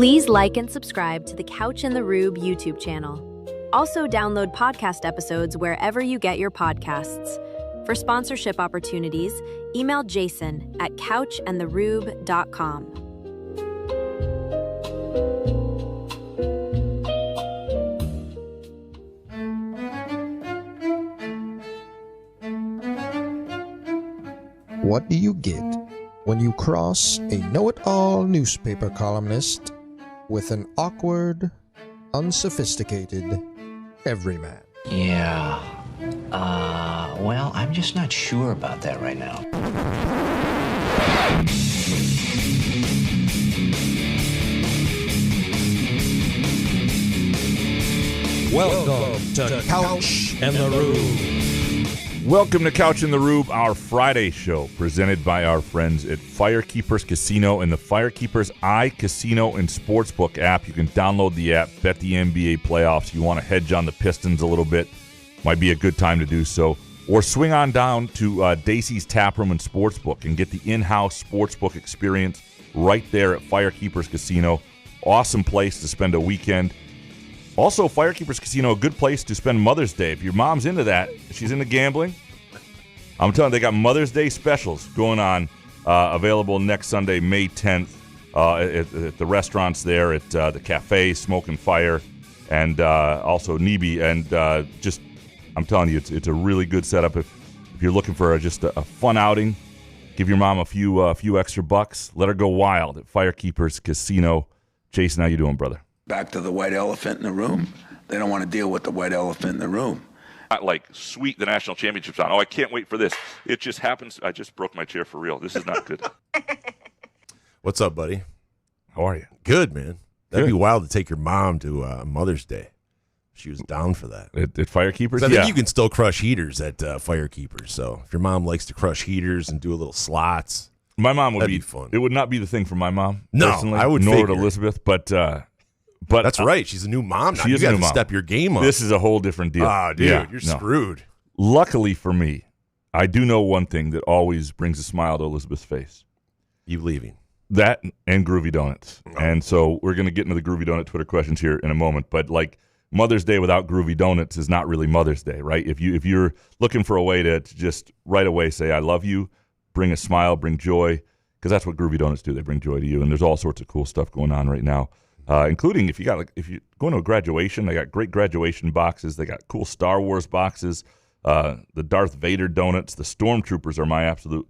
Please like and subscribe to the Couch and the Rube YouTube channel. Also, download podcast episodes wherever you get your podcasts. For sponsorship opportunities, email Jason at couchandtherube.com. What do you get when you cross a know-it-all newspaper columnist with an awkward, unsophisticated everyman? Yeah. Well, I'm just not sure about that right now. Welcome to Couch and the Rube. Welcome to Couch and the Rube, our Friday show, presented by our friends at Firekeepers Casino and the Firekeepers iCasino and Sportsbook app. You can download the app, bet the NBA playoffs. You want to hedge on the Pistons a little bit, might be a good time to do so. Or swing on down to Dacey's Taproom and Sportsbook and get the in-house sportsbook experience right there at Firekeepers Casino. Awesome place to spend a weekend. Also, Firekeepers Casino, a good place to spend Mother's Day. If your mom's into that, if she's into gambling, I'm telling you, they got Mother's Day specials going on, available next Sunday, May 10th, at the restaurants there, at the Cafe, Smoke and Fire, and also Nibi. And I'm telling you, it's a really good setup. If you're looking for just a fun outing, give your mom a few extra bucks. Let her go wild at Firekeepers Casino. Jason, how you doing, brother? Back to the white elephant in the room. They don't want to deal with the white elephant in the room. Not like sweet the national championship's on. Oh, I can't wait for this. It just happens. I just broke my chair for real. This is not good. What's up, buddy? How are you? Good, man. That'd be wild to take your mom to Mother's Day. She was down for that. At Firekeepers? I think you can still crush heaters at Firekeepers. So if your mom likes to crush heaters and do a little slots, my mom would be fun. It would not be the thing for my mom. No, personally, I would nor figure. would Elizabeth, but that's right. She's a new mom now. She is a new mom. Step your game up. This is a whole different deal. Oh, dude, you're screwed. Luckily for me, I do know one thing that always brings a smile to Elizabeth's face. You leaving. That and Groovy Donuts. Oh. And so we're going to get into the Groovy Donut Twitter questions here in a moment. But like Mother's Day without Groovy Donuts is not really Mother's Day, right? If you're looking for a way to just right away say, I love you, bring a smile, bring joy, because that's what Groovy Donuts do. They bring joy to you. And there's all sorts of cool stuff going on right now. Including if you're going to a graduation, they got great graduation boxes. They got cool Star Wars boxes. The Darth Vader donuts, the Stormtroopers are my absolute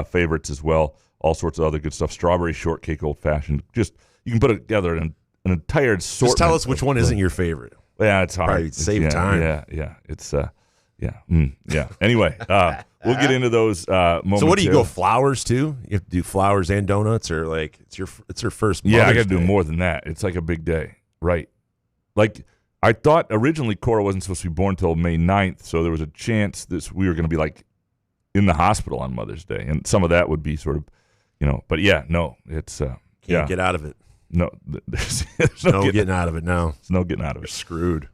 favorites as well. All sorts of other good stuff. Strawberry shortcake, old fashioned. Just you can put it together in an entire assortment. Just tell us which one isn't your favorite. Yeah, it's hard. Probably save time. Yeah. It's yeah. Anyway, we'll get into those moments. So what do you go, flowers too? You have to do flowers and donuts, or like it's her first Mother's Yeah, I got to do Day? more than that. It's like a big day, right? Like I thought originally Cora wasn't supposed to be born until May 9th, so there was a chance that we were going to be like in the hospital on Mother's Day, and some of that would be sort of, but yeah, no, it's Can't get out of it. No, there's no getting out of it now. There's no getting out of You're it. screwed.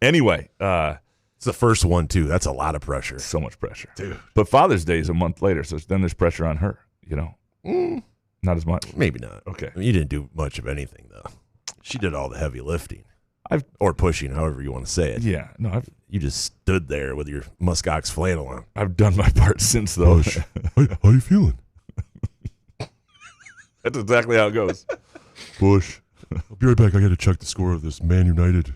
Anyway, It's the first one too. That's a lot of pressure. so much pressure, Dude. But Father's Day is a month later, so then there's pressure on her. Not as much. Maybe not. Okay. I mean, you didn't do much of anything though. She did all the heavy lifting. I've- or pushing, however you want to say it. Yeah, no, You just stood there with your muskox flannel on. I've done my part since though. How you feeling? That's exactly how it goes. Bush. I'll be right back. I got to check the score of this Man United.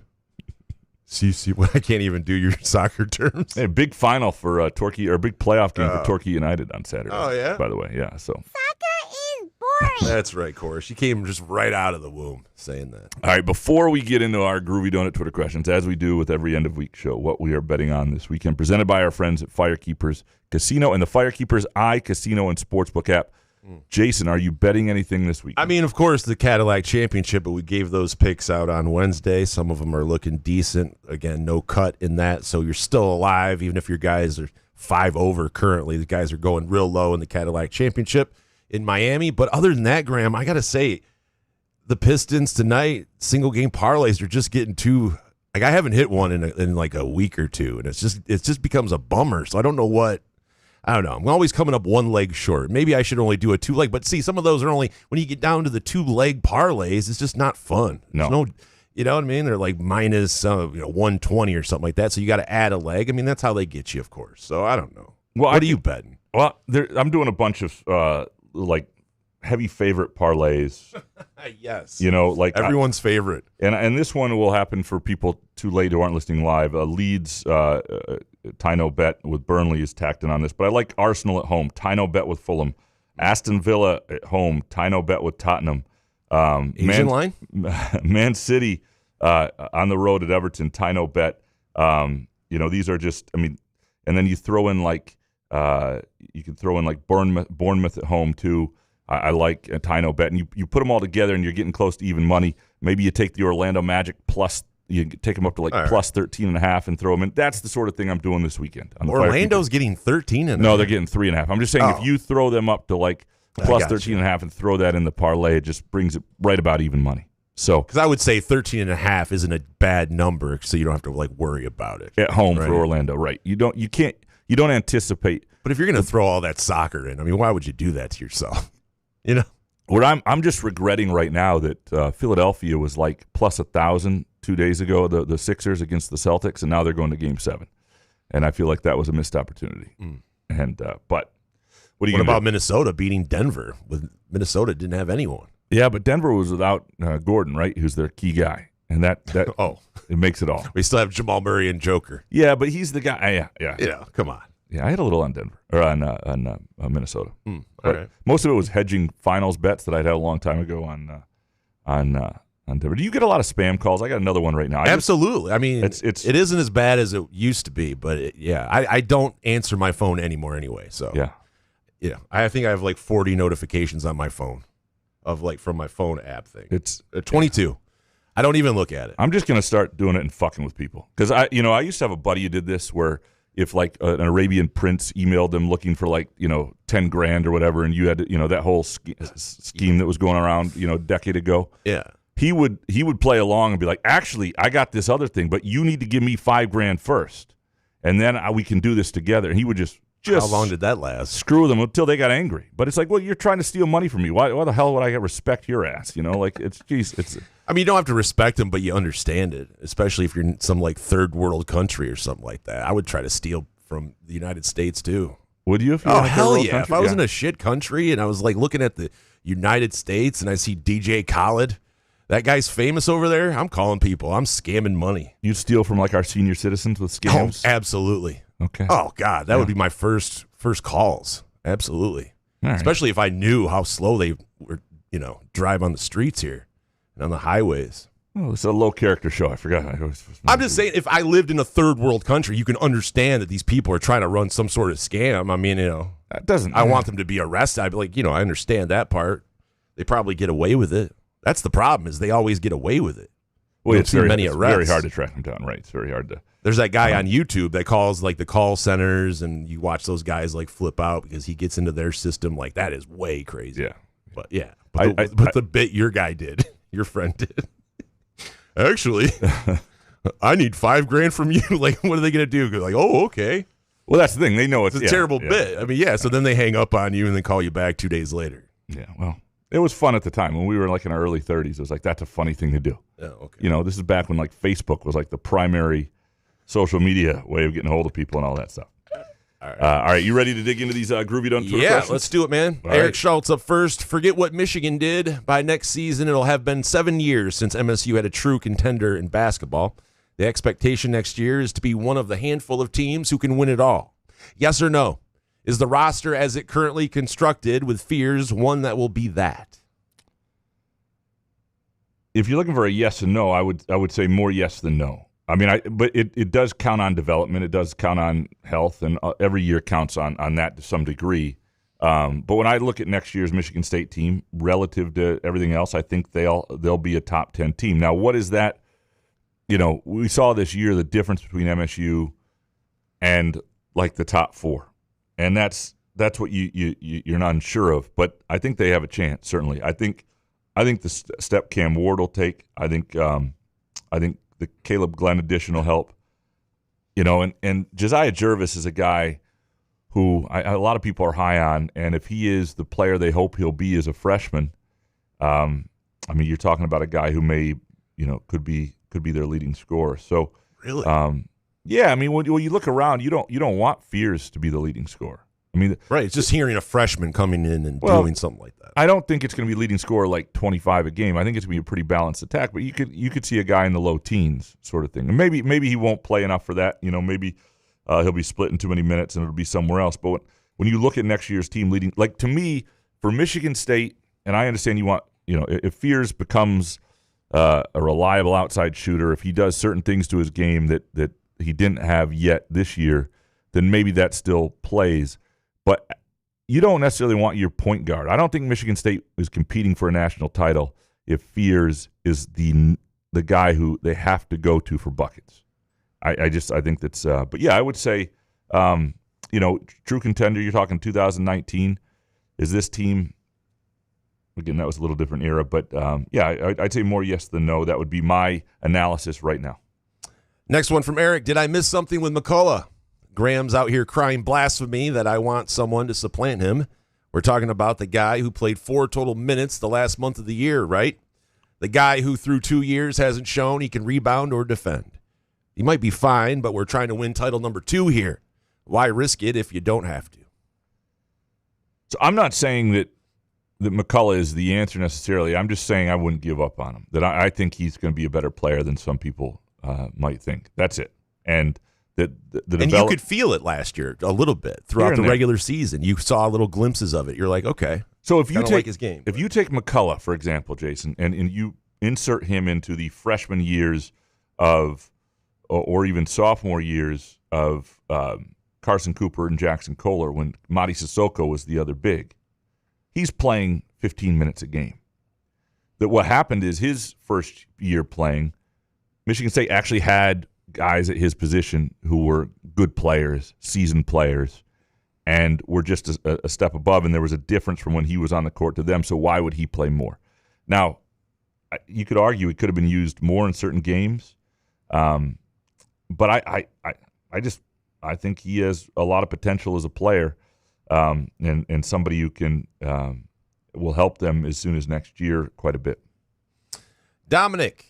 CC. Well, I can't even do your soccer terms. Hey, big final for Torquay, or big playoff game for Torquay United on Saturday. Oh, yeah? By the way, yeah. So Soccer is boring. That's right, Cora. She came just right out of the womb saying that. all right, before we get into our Groovy Donut Twitter questions, as we do with every end of week show, what we are betting on this weekend, presented by our friends at Firekeepers Casino and the Firekeepers iCasino and Sportsbook app. Jason, are you betting anything this week? I mean, of course, the Cadillac Championship, but we gave those picks out on Wednesday. Some of them are looking decent. Again, no cut in that, so you're still alive, even if your guys are 5 over currently. The guys are going real low in the Cadillac Championship in Miami. But other than that, Graham, I got to say, the Pistons tonight, single game parlays are just getting too – like I haven't hit one in like a week or two, and it's just becomes a bummer. So I don't know what I don't know. I'm always coming up one leg short. Maybe I should only do a 2-leg. But see, some of those are only, when you get down to the 2-leg parlays, it's just not fun. No. You know what I mean? They're like minus 120 or something like that. So you got to add a leg. I mean, that's how they get you, of course. So I don't know. Well, what are you betting? Well, I'm doing a bunch of like heavy favorite parlays. Yes. Like everyone's favorite. And this one will happen for people too late who aren't listening live. Leeds Tyno bet with Burnley is tacked in on this, but I like Arsenal at home. Tyno bet with Fulham. Aston Villa at home. Tyno bet with Tottenham. Asian line? Man City on the road at Everton. Tyno bet. These are just. I mean, and then you throw in like Bournemouth at home too. I like a Tyno bet, and you put them all together, and you're getting close to even money. Maybe you take the Orlando Magic plus, you take them up to plus 13.5 and throw them in. That's the sort of thing I'm doing this weekend. Orlando's getting 13.5. No, they're getting 3.5. I'm just saying if you throw them up to like plus 13.5 and throw that in the parlay, it just brings it right about even money. So, because I would say 13.5 isn't a bad number, so you don't have to like worry about it at home for Orlando, right? You don't anticipate. But if you're going to throw all that soccer in, I mean, why would you do that to yourself? What I'm just regretting right now that Philadelphia was like plus 1,000 2 days ago, the Sixers against the Celtics, and now they're going to Game 7, and I feel like that was a missed opportunity. And but what about Minnesota beating Denver? Minnesota didn't have anyone. Yeah, but Denver was without Gordon, right? Who's their key guy, and that it makes it all. We still have Jamal Murray and Joker. Yeah, but he's the guy. Yeah. Come on. Yeah, I had a little on Denver or on Minnesota. All right. Most of it was hedging finals bets that I'd had a long time ago on Denver. Do you get a lot of spam calls? I got another one right now. Absolutely. I mean, it isn't as bad as it used to be, but I don't answer my phone anymore anyway. So yeah, I think I have like 40 notifications on my phone from my phone app thing. It's 22. I don't even look at it. I'm just gonna start doing it and fucking with people because I used to have a buddy who did this where. If like an Arabian prince emailed them looking for like 10 grand or whatever, and you had that whole scheme that was going around a decade ago, he would play along and be like, actually, I got this other thing, but you need to give me $5 grand first, and then we can do this together. And he would just how long did that last? Screw them until they got angry. But it's like, well, you're trying to steal money from me. Why the hell would I respect your ass? It's. I mean, you don't have to respect them, but you understand it, especially if you're in some like third world country or something like that. I would try to steal from the United States too. Would you? Hell yeah! Country? If I was in a shit country and I was like looking at the United States and I see DJ Khaled, that guy's famous over there. I'm calling people. I'm scamming money. You'd steal from like our senior citizens with scams? Oh, absolutely. Okay. Oh God, that would be my first calls. Absolutely. Right. Especially if I knew how slow they were, drive on the streets here. On the highways. Oh, it's a low character show. I forgot. I'm just saying, if I lived in a third world country, you can understand that these people are trying to run some sort of scam. I mean, that doesn't. I want them to be arrested. I'd be like, I understand that part. They probably get away with it. That's the problem. Is they always get away with it. Well, it's very arrests. hard to track them down. Right. It's very hard to. There's that guy on YouTube that calls like the call centers, and you watch those guys like flip out because he gets into their system. Like that is way crazy. Yeah. But the bit your guy did. Your friend did. Actually, I need $5 grand from you. Like, what are they going to do? Like, oh, okay. Well, that's the thing. They know it's a terrible bit. I mean, so then they hang up on you and then call you back 2 days later. Yeah, well, it was fun at the time. When we were like in our early 30s, it was like, that's a funny thing to do. Oh, okay. This is back when like Facebook was like the primary social media way of getting a hold of people and all that stuff. All right, you ready to dig into these Groovy Done Twitter questions? Let's do it, man. All Eric right. Schultz up first. Forget what Michigan did. By next season, it'll have been 7 years since MSU had a true contender in basketball. The expectation next year is to be one of the handful of teams who can win it all. Yes or no? Is the roster as it currently constructed with fears one that will be that? If you're looking for a yes and no, I would say more yes than no. I mean, but it does count on development. It does count on health, and every year counts on that to some degree. But when I look at next year's Michigan State team relative to everything else, I think they'll be a top 10 team. Now, what is that? We saw this year the difference between MSU and like the top 4, and that's what you're not unsure of. But I think they have a chance. Certainly, I think the step Cam Ward will take. I think the Caleb Glenn addition will help, and Josiah Jervis is a guy who a lot of people are high on, and if he is the player they hope he'll be as a freshman, I mean, you're talking about a guy who may, could be their leading scorer. So, really, yeah. I mean, when you look around, you don't want Fears to be the leading scorer. I mean, right? It's just hearing a freshman coming in and doing something like that. I don't think it's going to be leading scorer like 25 a game. I think it's going to be a pretty balanced attack. But you could see a guy in the low teens sort of thing, and maybe he won't play enough for that. Maybe he'll be split in too many minutes and it'll be somewhere else. But when you look at next year's team leading, like to me, for Michigan State, and I understand you want, if Fears becomes a reliable outside shooter, if he does certain things to his game that he didn't have yet this year, then maybe that still plays. But you don't necessarily want your point guard. I don't think Michigan State is competing for a national title if Fears is the guy who they have to go to for buckets. I think that's but yeah, I would say true contender, you're talking 2019. Is this team, again, that was a little different era, but yeah, I'd say more yes than no. That would be my analysis right now. Next one from Eric. Did I miss something with McCullough? Graham's out here crying blasphemy that I want someone to supplant him. We're talking about the guy who played 4 total minutes the last month of the year, right? The guy who through 2 years hasn't shown he can rebound or defend. He might be fine, but we're trying to win title number 2 here. Why risk it if you don't have to? So I'm not saying that McCullough is the answer necessarily. I'm just saying I wouldn't give up on him. That I think he's going to be a better player than some people might think. That's it. And and you could feel it last year a little bit throughout the regular season. You saw little glimpses of it. You're like, okay. So if you take like his game, if you take McCullough, for example, Jason, and you insert him into the freshman years of, or even sophomore years of Carson Cooper and Jackson Kohler, when Mady Sissoko was the other big, he's playing 15 minutes a game. That what happened is his first year playing, Michigan State actually had guys at his position who were good players, seasoned players, and were just a step above, and there was a difference from when he was on the court to them, so why would he play more? Now, you could argue it could have been used more in certain games, but I think he has a lot of potential as a player, and somebody who can will help them as soon as next year quite a bit. Dominic,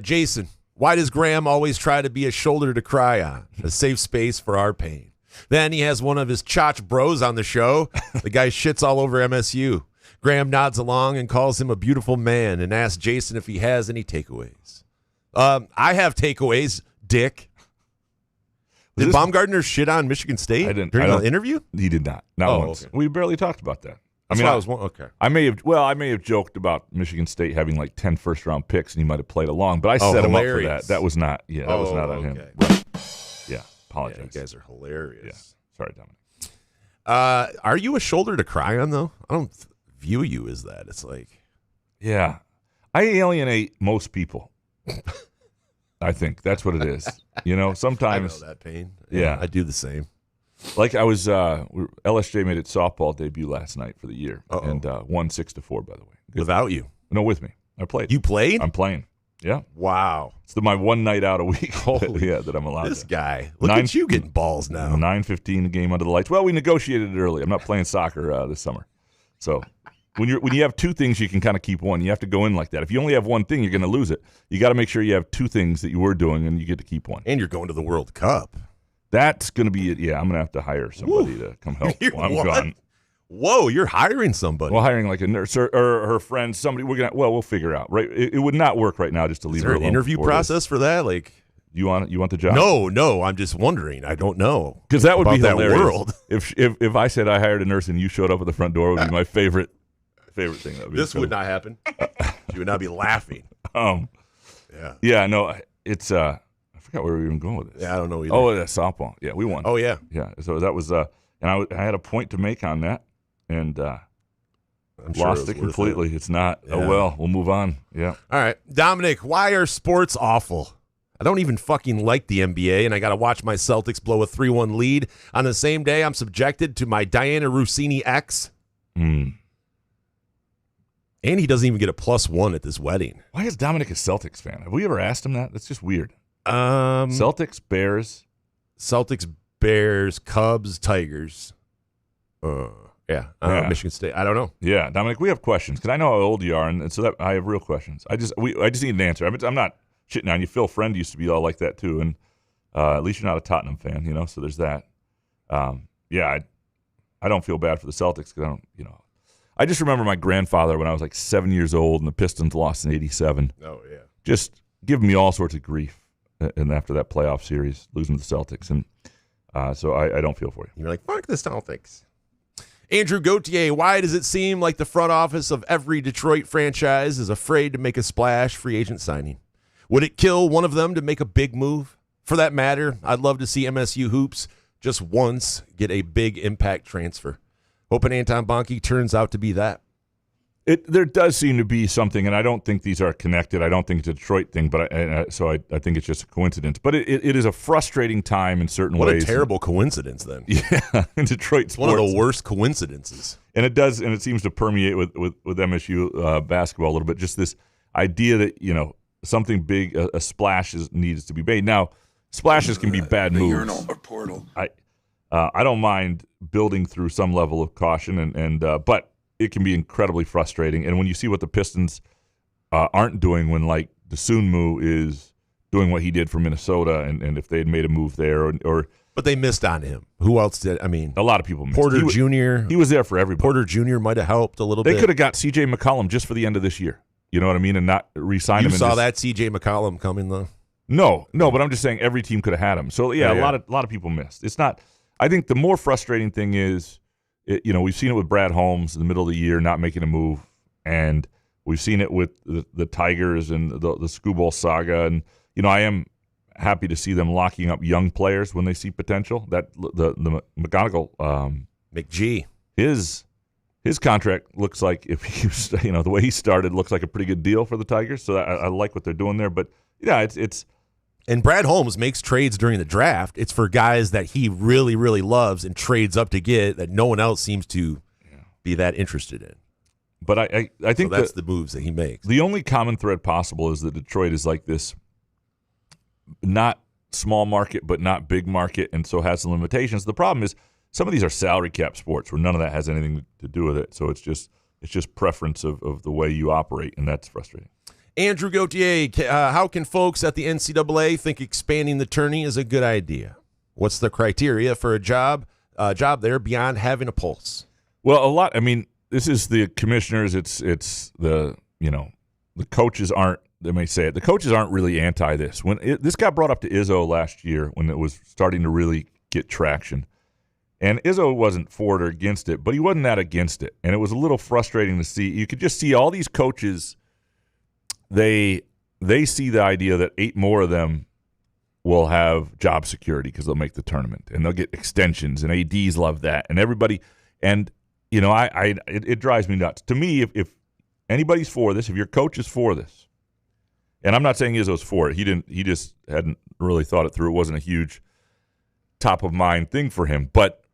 Jason, why does Graham always try to be a shoulder to cry on, a safe space for our pain? Then he has one of his chotch bros on the show. The guy shits all over MSU. Graham nods along and calls him a beautiful man and asks Jason if he has any takeaways. I have takeaways, Dick. Did Baumgartner shit on Michigan State during the interview? He did not. Not once. Okay. We barely talked about that. Okay. I may have joked about Michigan State having like 10 first-round picks, and he might have played along, but I set him up for that. That was not. Yeah, that was not on him. Right. Yeah, apologize. Yeah, you guys are hilarious. Yeah. Sorry, Dominic. Are you a shoulder to cry on though? I don't view you as that. It's like, yeah, I alienate most people. I think that's what it is. Sometimes I know that pain. Yeah, I do the same. Like I was, LSJ made its softball debut last night for the year, and won 6-4. By the way, without you? No, with me. I played. You played? I'm playing. Yeah. Wow. It's my one night out a week. That I'm allowed. This guy. Look at you getting balls now. 9:15 the game under the lights. Well, we negotiated it early. I'm not playing soccer this summer, so. When you have 2 things, you can kind of keep one. You have to go in like that. If you only have one thing, you're going to lose it. You got to make sure you have 2 things that you were doing, and you get to keep one. And you're going to the World Cup. That's going to be it. Yeah, I'm going to have to hire somebody to come help while I'm gone. Whoa, you're hiring somebody. Well, hiring like a nurse or her friend, somebody. We'll figure out. Right? It would not work right now just to leave her alone. Is there an interview process for that? Like, you want the job? No. I'm just wondering. I don't know because that would be hilarious. That world. If I said I hired a nurse and you showed up at the front door, it would be my favorite thing. This would not happen. You would not be laughing. Yeah. No. It's I forgot where we were even going with this. Yeah, I don't know either. Oh, that's softball. Yeah, we won. Oh yeah. Yeah. So that was and I had a point to make on that, and lost it completely. It's not. Yeah. Oh well, we'll move on. Yeah. All right, Dominic. Why are sports awful? I don't even fucking like the NBA, and I got to watch my Celtics blow a 3-1 lead on the same day I'm subjected to my Diana Rossini ex. And he doesn't even get a +1 at this wedding. Why is Dominic a Celtics fan? Have we ever asked him that? That's just weird. Celtics, Bears. Celtics, Bears, Cubs, Tigers. Michigan State. I don't know. Yeah, Dominic, we have questions because I know how old you are, and so that I have real questions. I just need an answer. I'm not shitting on you. Phil Friend used to be all like that too, and at least you're not a Tottenham fan, so there's that. I don't feel bad for the Celtics because I just remember my grandfather when I was like 7 years old and the Pistons lost in '87. Oh yeah, just giving me all sorts of grief, and after that playoff series, losing to the Celtics, and so I don't feel for you. You're like, fuck the Celtics. Andrew Gauthier, why does it seem like the front office of every Detroit franchise is afraid to make a splash free agent signing? Would it kill one of them to make a big move? For that matter, I'd love to see MSU Hoops just once get a big impact transfer. Hoping Anton Bonke turns out to be that. There does seem to be something, and I don't think these are connected. I don't think it's a Detroit thing, but I think it's just a coincidence. But it is a frustrating time in certain ways. What a terrible coincidence, then. Yeah, in Detroit sports. One of the worst coincidences. And it seems to permeate with MSU basketball a little bit. Just this idea that something big, a splash needs to be made. Now, splashes can be bad moves. Urinal or portal. I don't mind building through some level of caution, but it can be incredibly frustrating. And when you see what the Pistons aren't doing, when like Dosunmu is doing what he did for Minnesota, and if they had made a move there, or but they missed on him. Who else did? I mean, a lot of people missed. Porter Jr. He was there for everybody. Porter Jr. might have helped a little bit. They could have got C.J. McCollum just for the end of this year. You know what I mean? And not re-sign him. You saw that C.J. McCollum coming though. No, but I'm just saying every team could have had him. So yeah, a lot of people missed. It's not. I think the more frustrating thing is, we've seen it with Brad Holmes in the middle of the year not making a move, and we've seen it with the Tigers and the Screwball saga. And I am happy to see them locking up young players when they see potential. That the McGonigal, McGee, his contract looks like, if he the way he started, looks like a pretty good deal for the Tigers. So I like what they're doing there. But yeah, it's. And Brad Holmes makes trades during the draft. It's for guys that he really, really loves and trades up to get that no one else seems to be that interested in. But I think that's the moves that he makes. The only common thread possible is that Detroit is like this, not small market, but not big market, and so has some limitations. The problem is some of these are salary cap sports where none of that has anything to do with it. So it's just preference of the way you operate, and that's frustrating. Andrew Gauthier, how can folks at the NCAA think expanding the tourney is a good idea? What's the criteria for a job there beyond having a pulse? Well, this is the commissioners. It's the coaches aren't. They may say it. The coaches aren't really anti this. When this got brought up to Izzo last year, when it was starting to really get traction, and Izzo wasn't for it or against it, but he wasn't that against it, and it was a little frustrating to see. You could just see all these coaches. They see the idea that 8 more of them will have job security because they'll make the tournament and they'll get extensions, and ADs love that, and everybody. And it drives me nuts. To me, if anybody's for this, if your coach is for this, and I'm not saying Izzo's for it, he just hadn't really thought it through. It wasn't a huge top of mind thing for him. But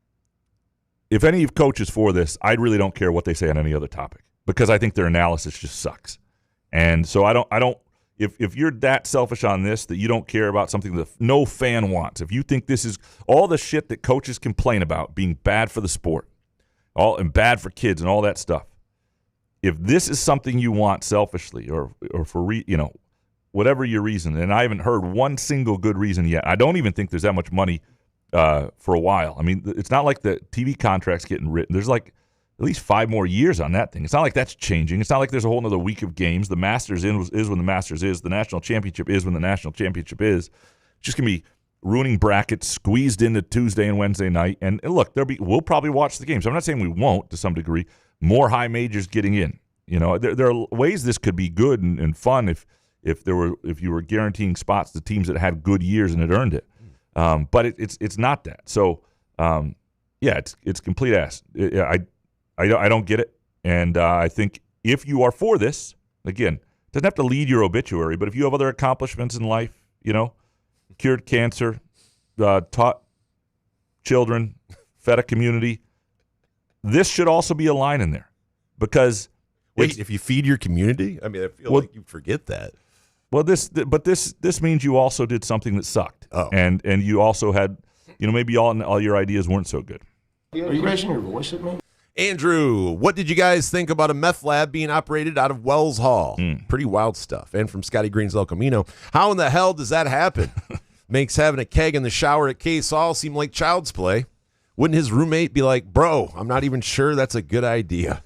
if any of coaches for this, I really don't care what they say on any other topic because I think their analysis just sucks. And so I don't. If you're that selfish on this that you don't care about something that no fan wants, if you think this is all the shit that coaches complain about being bad for the sport, and bad for kids and all that stuff, if this is something you want selfishly or for whatever your reason, and I haven't heard one single good reason yet. I don't even think there's that much money for a while. I mean, it's not like the TV contract's getting written. There's like at least 5 more years on that thing. It's not like that's changing. It's not like there's a whole another week of games. The Masters is when the Masters is. The National Championship is when the National Championship is. It's just going to be ruining brackets, squeezed into Tuesday and Wednesday night. And look, we'll probably watch the games. I'm not saying we won't to some degree. More high majors getting in. There are ways this could be good and fun if you were guaranteeing spots to teams that had good years and had earned it. But it's not that. So it's complete ass. I don't get it, and I think if you are for this, again, it doesn't have to lead your obituary, but if you have other accomplishments in life, cured cancer, taught children, fed a community, this should also be a line in there, because if you feed your community, I mean, I feel like you forget that. Well, this means you also did something that sucked, and you also had maybe all your ideas weren't so good. Are you raising your voice at me? Andrew, what did you guys think about a meth lab being operated out of Wells Hall? Pretty wild stuff. And from Scotty Green's El Camino, how in the hell does that happen? Makes having a keg in the shower at Case Hall seem like child's play. Wouldn't his roommate be like, bro, I'm not even sure that's a good idea?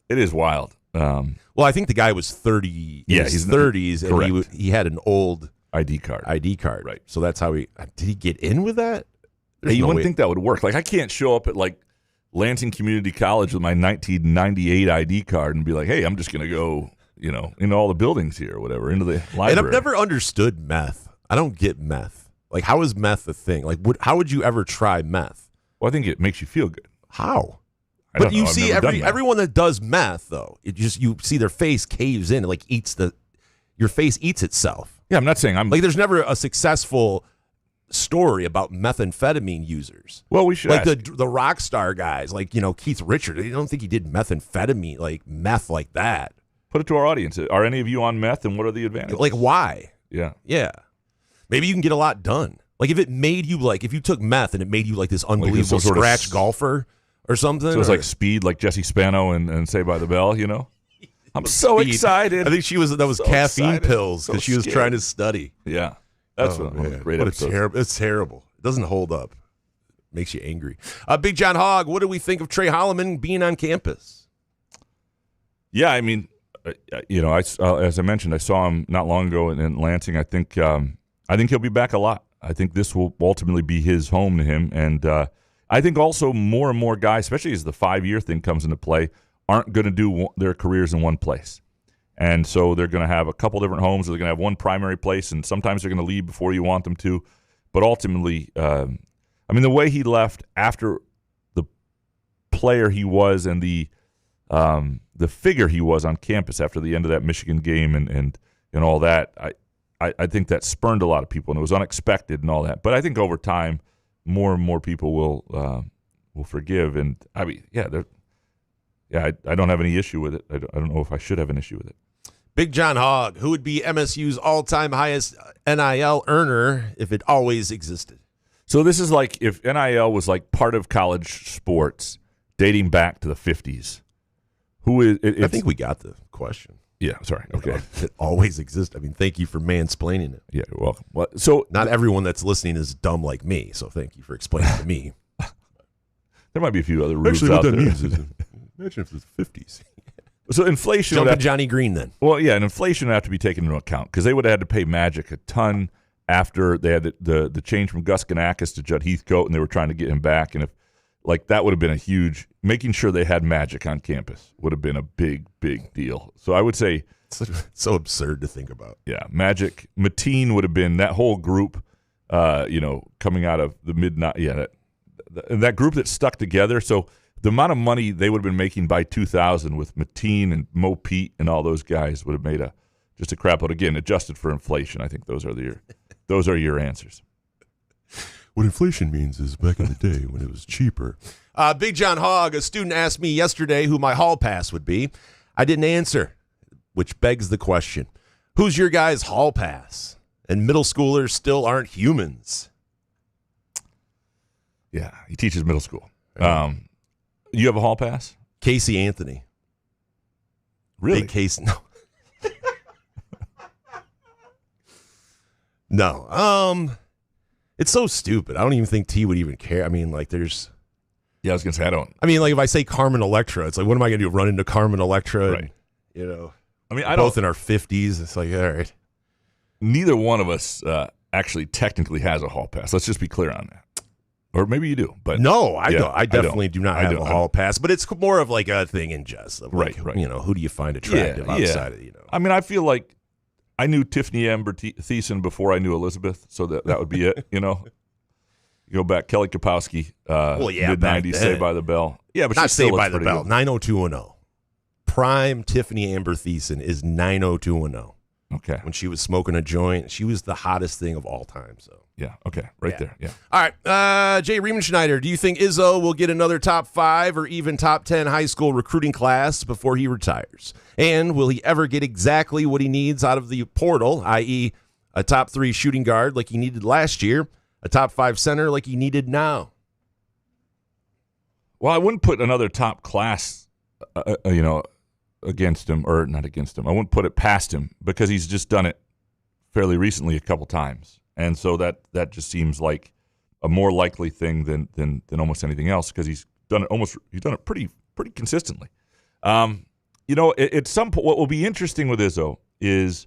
It is wild. Well, I think the guy was 30. Yeah, he's he's 30s, correct. and he had an old ID card. Right. So that's how did he get in with that? Hey, you wouldn't think that would work. Like, I can't show up at, like, Lansing Community College with my 1998 ID card and be like, hey, I'm just going to go, into all the buildings here or whatever, into the library. And I've never understood meth. I don't get meth. Like, how is meth a thing? Like, how would you ever try meth? Well, I think it makes you feel good. How? I don't But you know. I've see never done meth. everyone that does meth, though, you see their face caves in, like your face eats itself. Yeah, I'm not saying I'm like there's never a successful story about methamphetamine users. Well, we should like ask. the rock star guys, like Keith Richards. I don't think he did methamphetamine, like meth like that. Put it to our audience. Are any of you on meth, and what are the advantages? Like why? Yeah. Maybe you can get a lot done. Like if it made you if you took meth and it made you like this unbelievable some sort of scratch golfer or something. So it's like speed, like Jesse Spano and Saved by the Bell. I'm so excited. I think that was So caffeine excited. pills because So she was scared. trying to study. Yeah. That's what great episode. It's terrible. It doesn't hold up. Makes you angry. Big John Hogg, what do we think of Trey Holloman being on campus? Yeah, I mean, as I mentioned, I saw him not long ago in Lansing. I think he'll be back a lot. I think this will ultimately be his home to him, and I think also more and more guys, especially as the 5-year thing comes into play, aren't going to do their careers in one place. And so they're going to have a couple different homes. They're going to have one primary place, and sometimes they're going to leave before you want them to. But ultimately, the way he left after the player he was and the figure he was on campus after the end of that Michigan game and all that, I think that spurned a lot of people, and it was unexpected and all that. But I think over time, more and more people will forgive. And I mean, I don't have any issue with it. I don't know if I should have an issue with it. Big John Hogg, who would be MSU's all-time highest NIL earner if it always existed? So this is like if NIL was like part of college sports dating back to the 50s. I think we got the question. Yeah, sorry. Okay. It always exists. I mean, thank you for mansplaining it. Yeah, you're welcome. Well, so not everyone that's listening is dumb like me, so thank you for explaining to me. There might be a few other rubes out there. Imagine if it was the 50s. So inflation. Jump to Johnny Green then. Well, yeah, and inflation would have to be taken into account because they would have had to pay Magic a ton after they had the change from Gus Ganakis to Judd Heathcote, and they were trying to get him back. And if that would have been a huge making sure they had Magic on campus would have been a big deal. So I would say it's so absurd to think about. Yeah, Magic, Mateen would have been that whole group. Coming out of the midnight. Yeah, that group that stuck together. So the amount of money they would have been making by 2000 with Mateen and Mo Pete and all those guys would have made just a crap load. Again, adjusted for inflation. I think those are your answers. What inflation means is back in the day when it was cheaper. Big John Hogg, a student asked me yesterday who my hall pass would be. I didn't answer, which begs the question, who's your guy's hall pass? And middle schoolers still aren't humans. Yeah, he teaches middle school. You have a hall pass? Casey Anthony. Really? Big case. No. No. It's so stupid. I don't even think T would even care. I mean, there's. Yeah, I was gonna say I don't. I mean, if I say Carmen Electra, it's like, what am I gonna do? Run into Carmen Electra? Right. And, I mean, both in our 50s. It's like, all right. Neither one of us actually technically has a hall pass. Let's just be clear on that. Or maybe you do, but no, I don't. I definitely do not have a hall pass. But it's more of like a thing in jest. Of right. Who do you find attractive outside of I mean, I feel like I knew Tiffany Amber Thiessen before I knew Elizabeth, so that would be it. You go back, Kelly Kapowski, mid-90s, Saved by the Bell. Yeah, but not she still Saved by the pretty Bell. good. 90210. Prime Tiffany Amber Thiessen is 90210. Okay. When she was smoking a joint, she was the hottest thing of all time. So yeah, okay, right there. Yeah. All right, Jay Riemenschneider, do you think Izzo will get another top 5 or even top 10 high school recruiting class before he retires? And will he ever get exactly what he needs out of the portal, i.e., a top 3 shooting guard like he needed last year, but still a top 5 center like he needed now? Well, I wouldn't put another top class, against him, or not against him. I wouldn't put it past him because he's just done it fairly recently a couple times. And so that just seems like a more likely thing than almost anything else because he's done it pretty consistently. At some point, what will be interesting with Izzo is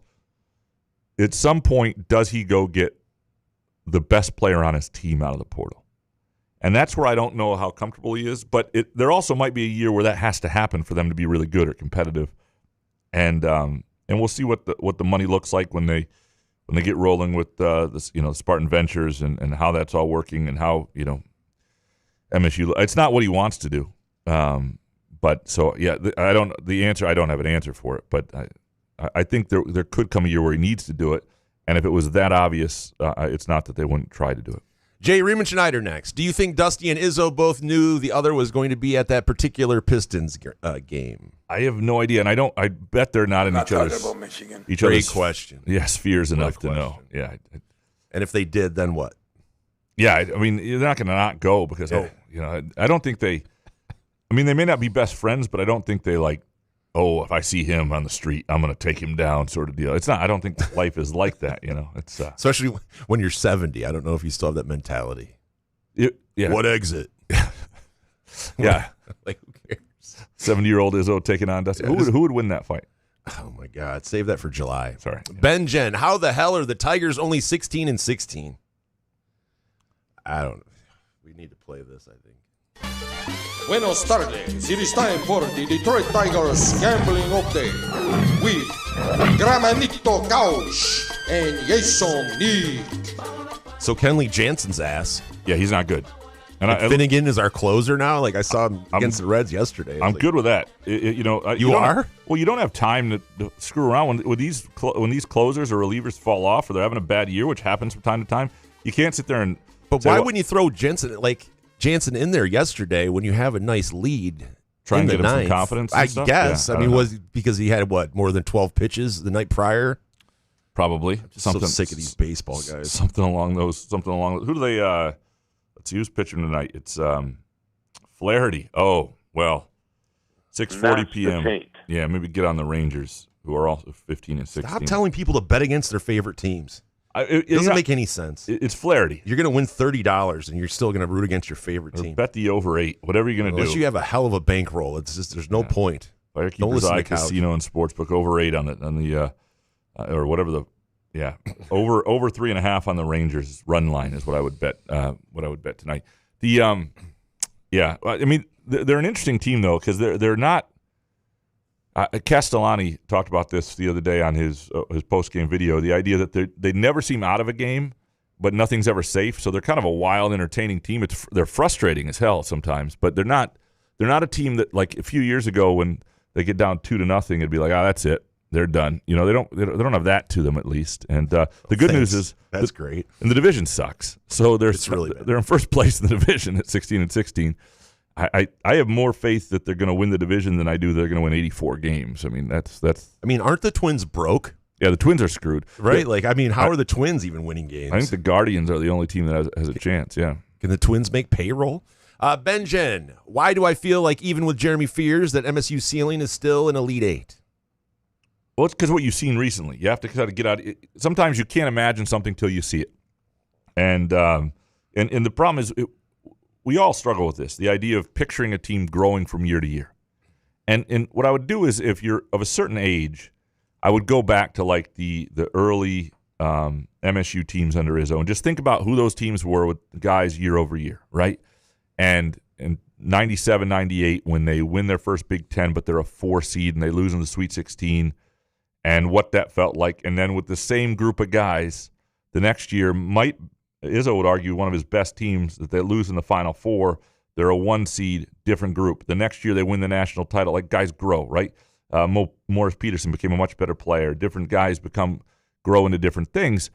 at some point, does he go get the best player on his team out of the portal? And that's where I don't know how comfortable he is. But there also might be a year where that has to happen for them to be really good or competitive. And we'll see what the money looks like when they get rolling with the Spartan Ventures and how that's all working and how MSU. It's not what he wants to do. But so yeah, I don't have an answer for it. But I think there could come a year where he needs to do it. And if it was that obvious, it's not that they wouldn't try to do it. Jay Riemann-Schneider next. Do you think Dusty and Izzo both knew the other was going to be at that particular Pistons game? I have no idea, and I bet they're not in each other's. About Michigan. Great question. Yeah, spheres enough to know. Yeah. And if they did, then what? Yeah, I mean, you're not going to not go because I don't think they. I mean, they may not be best friends, but I don't think they if I see him on the street, I'm going to take him down sort of deal. It's not. I don't think life is like that, It's especially when you're 70. I don't know if you still have that mentality. Yeah. What exit? Yeah. Who cares? 70-year-old Izzo taking on Dusty. Who would win that fight? Oh my God! Save that for July. Sorry. Ben Jen, how the hell are the Tigers only 16-16? I don't know. We need to play this, I think. Buenos tardes. It is time for the Detroit Tigers Gambling Update with Gramanito Couch and Jason Nick. So Kenley Jansen's ass. Yeah, he's not good. And Finnegan is our closer now. I saw him against the Reds yesterday. I'm good with that. You are? Well, you don't have time to screw around when these closers or relievers fall off or they're having a bad year, which happens from time to time. You can't sit there and. But why wouldn't you throw Jansen in there yesterday when you have a nice lead? Try and get him some confidence. I guess. Yeah, was it because he had more than 12 pitches the night prior? Probably. I'm so sick of these baseball guys. Something along those. Who do they? Let's see who's pitching tonight. It's Flaherty. Oh well, 6:40 p.m. Yeah, maybe get on the Rangers, who are also 15 and 16. Stop telling people to bet against their favorite teams. It doesn't make any sense. It's Flaherty. You're going to win $30, and you're still going to root against your favorite team. Bet the over 8. Whatever you're going to do. Unless you have a hell of a bankroll, it's just there's no point. Don't listen to Casino and Sportsbook over 8 on the or whatever the over 3.5 on the Rangers run line is what I would bet. What I would bet tonight. I mean they're an interesting team though because they're not. Castellani talked about this the other day on his post-game video, the idea that they never seem out of a game, but nothing's ever safe. So they're kind of a wild, entertaining team. They're frustrating as hell sometimes, but they're not a team that, like a few years ago when they get down 2-0, it'd be like, that's it. They're done. They don't have that to them at least. And the good news is that's great. And the division sucks. So they're in first place in the division at 16-16. I have more faith that they're going to win the division than I do they're going to win 84 games. I mean, that's. I mean, aren't the Twins broke? Yeah, the Twins are screwed. Right? How are the Twins even winning games? I think the Guardians are the only team that has a chance, yeah. Can the Twins make payroll? Ben Jen, why do I feel like even with Jeremy Fears that MSU ceiling is still an Elite Eight? Well, it's because what you've seen recently. You have to kind of get out. Sometimes you can't imagine something till you see it. And the problem is we all struggle with this, the idea of picturing a team growing from year to year. And what I would do is if you're of a certain age, I would go back to like the early MSU teams under Izzo and just think about who those teams were with guys year over year, right? And in 97, 98, when they win their first Big Ten, but they're a 4 seed and they lose in the Sweet 16, and what that felt like. And then with the same group of guys, the next year Izzo would argue one of his best teams that they lose in the Final Four. They're a 1 seed, different group. The next year they win the national title. Like guys grow, right? Morris Peterson became a much better player. Different guys grow into different things.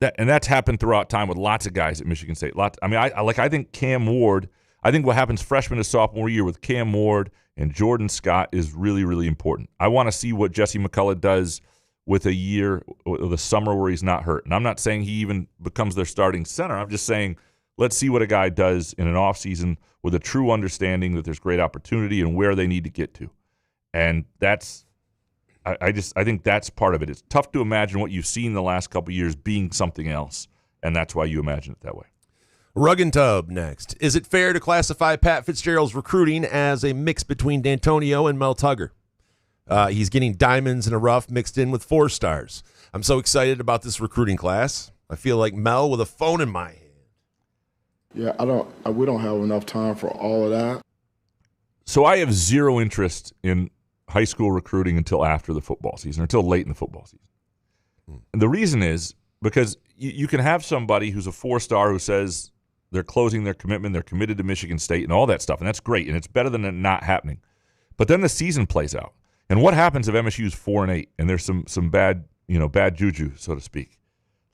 That's happened throughout time with lots of guys at Michigan State. I think Cam Ward. I think what happens freshman to sophomore year with Cam Ward and Jordan Scott is really, really important. I want to see what Jesse McCullough does with a year, with a summer where he's not hurt. And I'm not saying he even becomes their starting center. I'm just saying let's see what a guy does in an offseason with a true understanding that there's great opportunity and where they need to get to. And that's I think that's part of it. It's tough to imagine what you've seen the last couple of years being something else, and that's why you imagine it that way. Rug and Tub next. Is it fair to classify Pat Fitzgerald's recruiting as a mix between D'Antonio and Mel Tugger? He's getting diamonds in a rough mixed in with 4 stars. I'm so excited about this recruiting class. I feel like Mel with a phone in my hand. Yeah, we don't have enough time for all of that. So I have zero interest in high school recruiting until after the football season, or until late in the football season. And the reason is because you can have somebody who's a 4-star who says they're closing their commitment, they're committed to Michigan State and all that stuff, and that's great, and it's better than it not happening. But then the season plays out. And what happens if MSU's 4-8 and there's some bad juju, so to speak?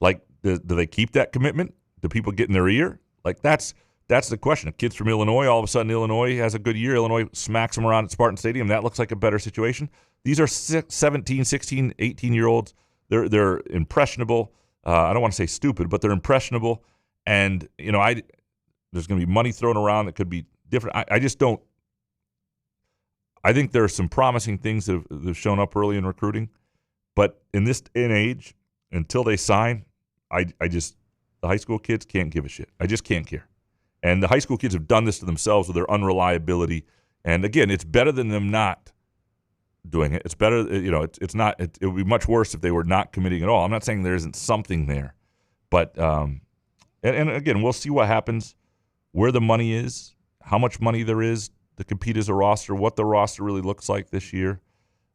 Like, do they keep that commitment? Do people get in their ear? Like, that's the question. If kids from Illinois, all of a sudden Illinois has a good year, Illinois smacks them around at Spartan Stadium, that looks like a better situation. These are 17, 16, 18-year-olds. They're impressionable. I don't want to say stupid, but they're impressionable. And, there's going to be money thrown around that could be different. I just don't. I think there are some promising things that have shown up early in recruiting. But in this day and age, until they sign, the high school kids can't give a shit. I just can't care. And the high school kids have done this to themselves with their unreliability. And again, it's better than them not doing it. It's better, it's not. It would be much worse if they were not committing at all. I'm not saying there isn't something there, but and again, we'll see what happens, where the money is, how much money there is to compete as a roster, what the roster really looks like this year.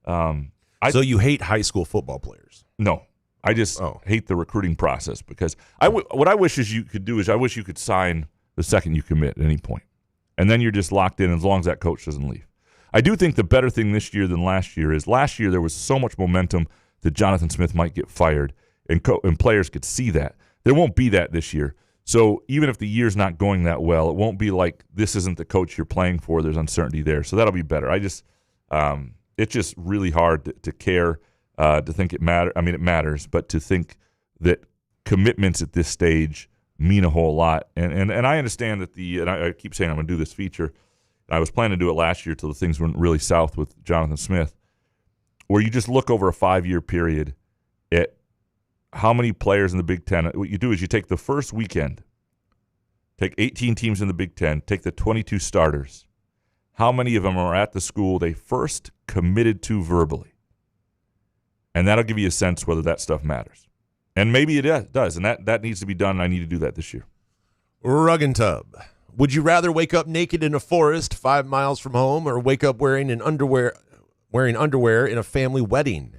So you hate high school football players? No. I just hate the recruiting process because what I wish is you could do is I wish you could sign the second you commit at any point. And then you're just locked in as long as that coach doesn't leave. I do think the better thing this year than last year is last year there was so much momentum that Jonathan Smith might get fired, and players could see that. There won't be that this year. So even if the year's not going that well, it won't be like this isn't the coach you're playing for. There's uncertainty there. So that'll be better. It's just really hard to care. To think it matters. I mean, it matters, but to think that commitments at this stage mean a whole lot. And I understand that and I keep saying I'm going to do this feature. I was planning to do it last year till the things went really south with Jonathan Smith, where you just look over a 5-year period at how many players in the Big Ten. What you do is you take the first weekend, take 18 teams in the Big Ten, take the 22 starters. How many of them are at the school they first committed to verbally? And that'll give you a sense whether that stuff matters. And maybe it does, and that needs to be done, and I need to do that this year. Rug and Tub. Would you rather wake up naked in a forest 5 miles from home or wake up wearing underwear in a family wedding?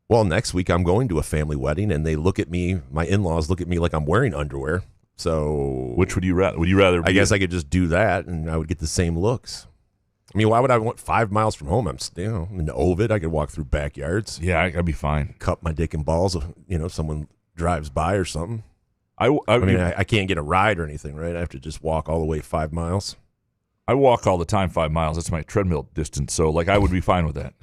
Well, next week I'm going to a family wedding, and they look at me, my in-laws look at me like I'm wearing underwear. So which would you rather? Would you rather? I guess I could just do that, and I would get the same looks. I mean, why would I want 5 miles from home? I'm in Ovid. I could walk through backyards. Yeah, I'd be fine. Cut my dick and balls if, someone drives by or something. I can't get a ride or anything, right? I have to just walk all the way 5 miles. I walk all the time 5 miles. That's my treadmill distance. So, I would be fine with that.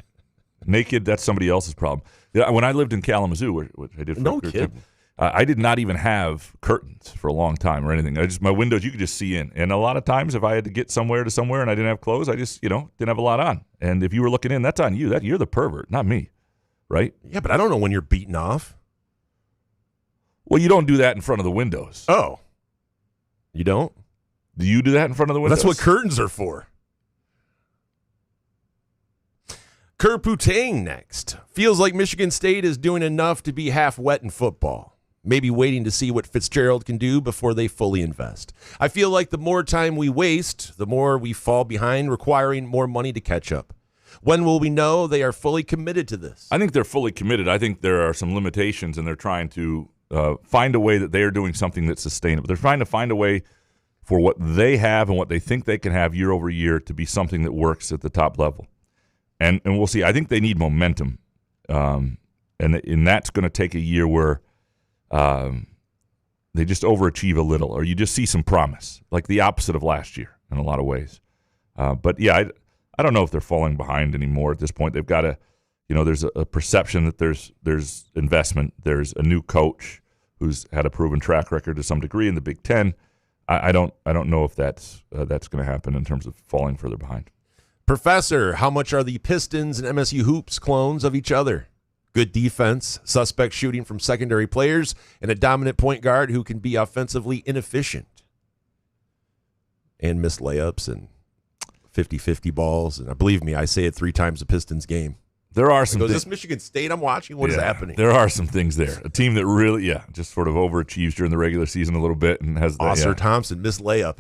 Naked, that's somebody else's problem. Yeah, when I lived in Kalamazoo, which I did for no kidding. I did not even have curtains for a long time or anything. My windows, you could just see in. And a lot of times if I had to get somewhere to somewhere and I didn't have clothes, I just, didn't have a lot on. And if you were looking in, that's on you. You're the pervert, not me, right? Yeah, but I don't know when you're beaten off. Well, you don't do that in front of the windows. Oh. You don't? Do you do that in front of the windows? That's what curtains are for. Kerputang next. Feels like Michigan State is doing enough to be half wet in football. Maybe waiting to see what Fitzgerald can do before they fully invest. I feel like the more time we waste, the more we fall behind, requiring more money to catch up. When will we know they are fully committed to this? I think they're fully committed. I think there are some limitations, and they're trying to find a way that they are doing something that's sustainable. They're trying to find a way for what they have and what they think they can have year over year to be something that works at the top level. And we'll see. I think they need momentum, and that's going to take a year where they just overachieve a little, or you just see some promise, like the opposite of last year in a lot of ways. But yeah, I don't know if they're falling behind anymore at this point. They've got to, there's a perception that there's investment. There's a new coach who's had a proven track record to some degree in the Big Ten. I don't know if that's going to happen in terms of falling further behind. Professor, how much are the Pistons and MSU hoops clones of each other? Good defense, suspect shooting from secondary players, and a dominant point guard who can be offensively inefficient and miss layups and 50-50 balls. And believe me, I say it 3 times a Pistons game. There are some. Is this Michigan State I'm watching? What is happening? There are some things there. A team that really, just sort of overachieves during the regular season a little bit and has the Oscar Thompson missed layup.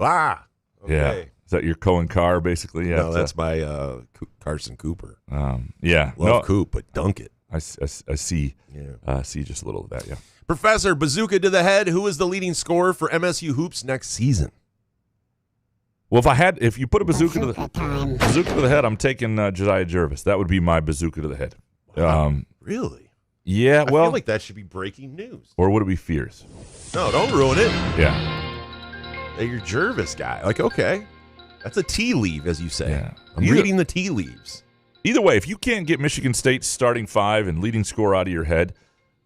Okay. Yeah. Is that your Cohen Carr, basically? Yeah. No, that's my Carson Cooper. Love Coop, but dunk it. I see. See just a little of that. Yeah. Professor, bazooka to the head. Who is the leading scorer for MSU hoops next season? Well, if you put a bazooka to the head, I'm taking Josiah Jervis. That would be my bazooka to the head. Really? Yeah. I feel like that should be breaking news. Or would it be Fears? No, don't ruin it. Yeah. Hey, you're Jervis guy. Like, okay, that's a tea leaf, as you say. Yeah. I'm reading the tea leaves. Either way, if you can't get Michigan State's starting 5 and leading scorer out of your head,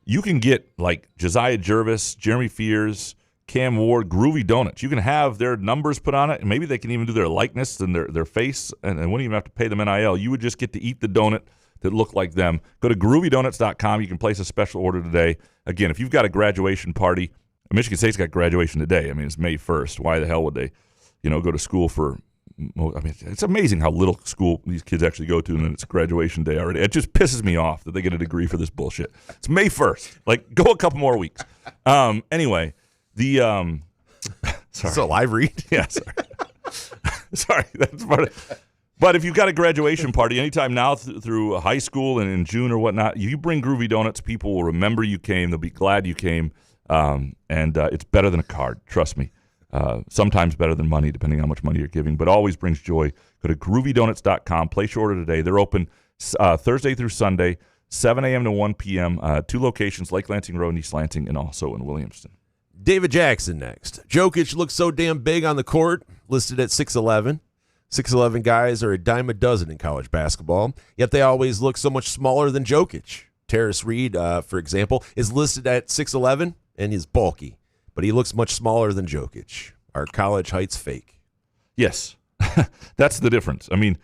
you can get like Josiah Jervis, Jeremy Fears, Cam Ward, Groovy Donuts. You can have their numbers put on it, and maybe they can even do their likeness and their face, and wouldn't even have to pay them NIL. You would just get to eat the donut that looked like them. Go to groovydonuts.com. You can place a special order today. Again, if you've got a graduation party, Michigan State's got graduation today. I mean, it's May 1st. Why the hell would they, go to school for – I mean, it's amazing how little school these kids actually go to, and then it's graduation day already. It just pisses me off that they get a degree for this bullshit. It's May 1st. Like, go a couple more weeks. Anyway, the sorry. It's a live read? Yeah, sorry. Sorry, that's part of. But if you've got a graduation party anytime now through high school and in June or whatnot, you bring Groovy Donuts, people will remember you came. They'll be glad you came. And it's better than a card, trust me. Sometimes better than money, depending on how much money you're giving, but always brings joy. Go to groovydonuts.com. Place your order today. They're open Thursday through Sunday, 7 a.m. to 1 p.m. 2 locations, Lake Lansing Road in East Lansing, and also in Williamston. David Jackson next. Jokic looks so damn big on the court, listed at 6'11". 6'11" guys are a dime a dozen in college basketball, yet they always look so much smaller than Jokic. Terrace Reed, for example, is listed at 6'11" and is bulky, but he looks much smaller than Jokic. Are college heights fake? Yes. That's the difference. I mean,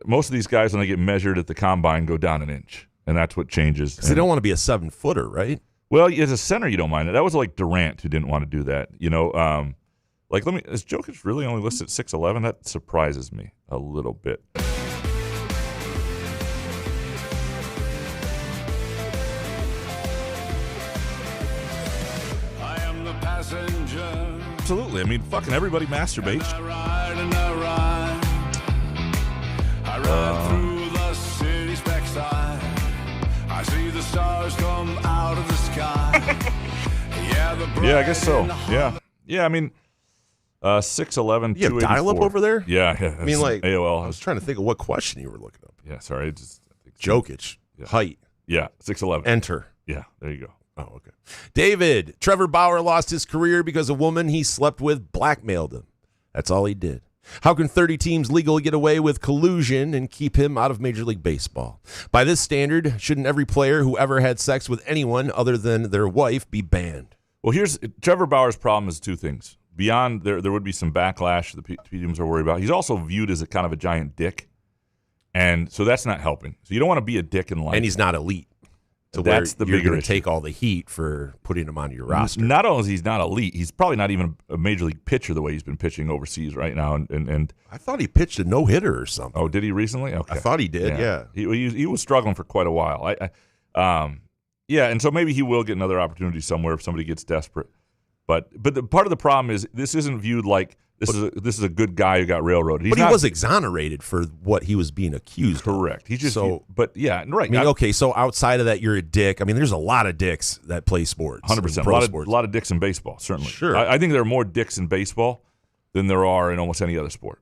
most of these guys, when they get measured at the combine, go down an inch, and that's what changes. Because they don't want to be a 7-footer, right? Well, as a center, you don't mind it. That was like Durant who didn't want to do that. Is Jokic really only listed at 6'11"? That surprises me a little bit. I am the passenger. Absolutely. I mean, fucking everybody masturbates. I ride through the city spec side. I see the stars come out of the sky. Yeah, I guess so. Yeah. I mean, 6'11", you have dial-up over there? Yeah. I mean, like AOL. I was trying to think of what question you were looking up. Yeah, sorry. Jokic, height. Yeah, 6'11". Enter. Yeah, there you go. Oh, okay. David, Trevor Bauer lost his career because a woman he slept with blackmailed him. That's all he did. How can 30 teams legally get away with collusion and keep him out of Major League Baseball? By this standard, shouldn't every player who ever had sex with anyone other than their wife be banned? Well, Trevor Bauer's problem is 2 things. Beyond there would be some backlash the teams are worried about. He's also viewed as a kind of a giant dick, and so that's not helping. So you don't want to be a dick in life. And he's not elite. So that's the bigger issue. issue. Take all the heat for putting him on your roster. Not only is he not elite, he's probably not even a major league pitcher the way he's been pitching overseas right now. And I thought he pitched a no-hitter or something. Oh, did he recently? Okay, I thought he did. Yeah. He was struggling for quite a while. And so maybe he will get another opportunity somewhere if somebody gets desperate. But the part of the problem is this isn't viewed like this is a good guy who got railroaded. He was exonerated for what he was being accused of. Correct. He's just right. I mean, okay, so outside of that, you're a dick. I mean, there's a lot of dicks that play sports. 100%. A lot of dicks in baseball, certainly. Sure. I think there are more dicks in baseball than there are in almost any other sport.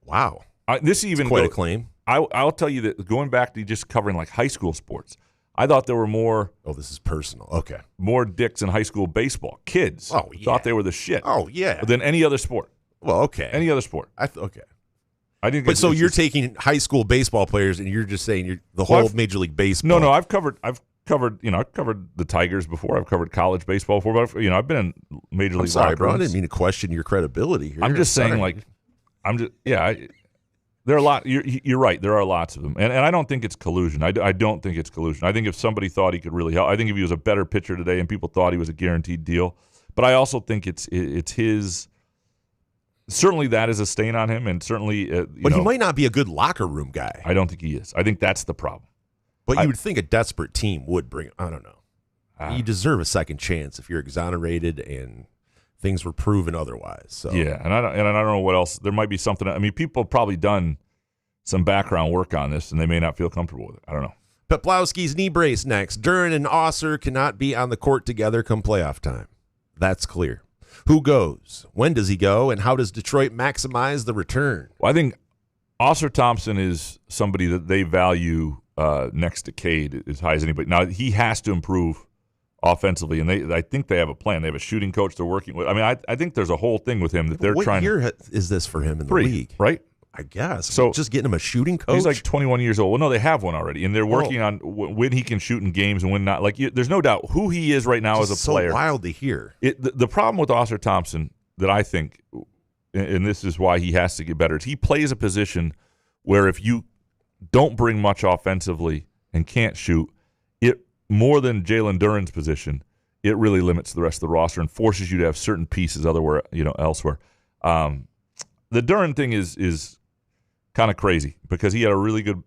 Wow. This even quite a claim. I'll tell you that going back to just covering like high school sports, I thought there were more. Oh, this is personal. Okay. More dicks in high school baseball. Kids thought they were the shit. Oh, yeah. Than any other sport. Well, okay. Any other sport. Okay. I think. But so you're taking high school baseball players and you're just saying the whole Major League Baseball. No, I've covered the Tigers before. I've covered college baseball before. But I've been in Major League. Sorry, bro. I didn't mean to question your credibility here. I'm just saying, there are a lot. You're right. There are lots of them, and I don't think it's collusion. I don't think it's collusion. I think if somebody thought he could really help, I think if he was a better pitcher today and people thought he was a guaranteed deal, but I also think it's his. Certainly, that is a stain on him, and certainly, but he might not be a good locker room guy. I don't think he is. I think that's the problem. But you would think a desperate team would bring. I don't know. You deserve a second chance if you're exonerated and things were proven otherwise. So yeah, and I don't know what else. There might be something. I mean, people have probably done some background work on this, and they may not feel comfortable with it. I don't know. Peplowski's knee brace next. Duren and Osser cannot be on the court together come playoff time. That's clear. Who goes? When does he go? And how does Detroit maximize the return? Well, I think Osser Thompson is somebody that they value next to Cade as high as anybody. Now, he has to improve offensively, and I think they have a plan. They have a shooting coach they're working with. I mean, I think there's a whole thing with him that they're trying. What year is this for him in the 3, league? Right? I guess. So just getting him a shooting coach? He's like 21 years old. Well, no, they have one already, and they're working on when he can shoot in games and when not. Like, there's no doubt who he is right now as a player. So wild to hear. The problem with Osser Thompson that I think, and this is why he has to get better, is he plays a position where if you don't bring much offensively and can't shoot, it more than Jalen Duren's position, it really limits the rest of the roster and forces you to have certain pieces elsewhere. The Duren thing is kind of crazy because he had a really good,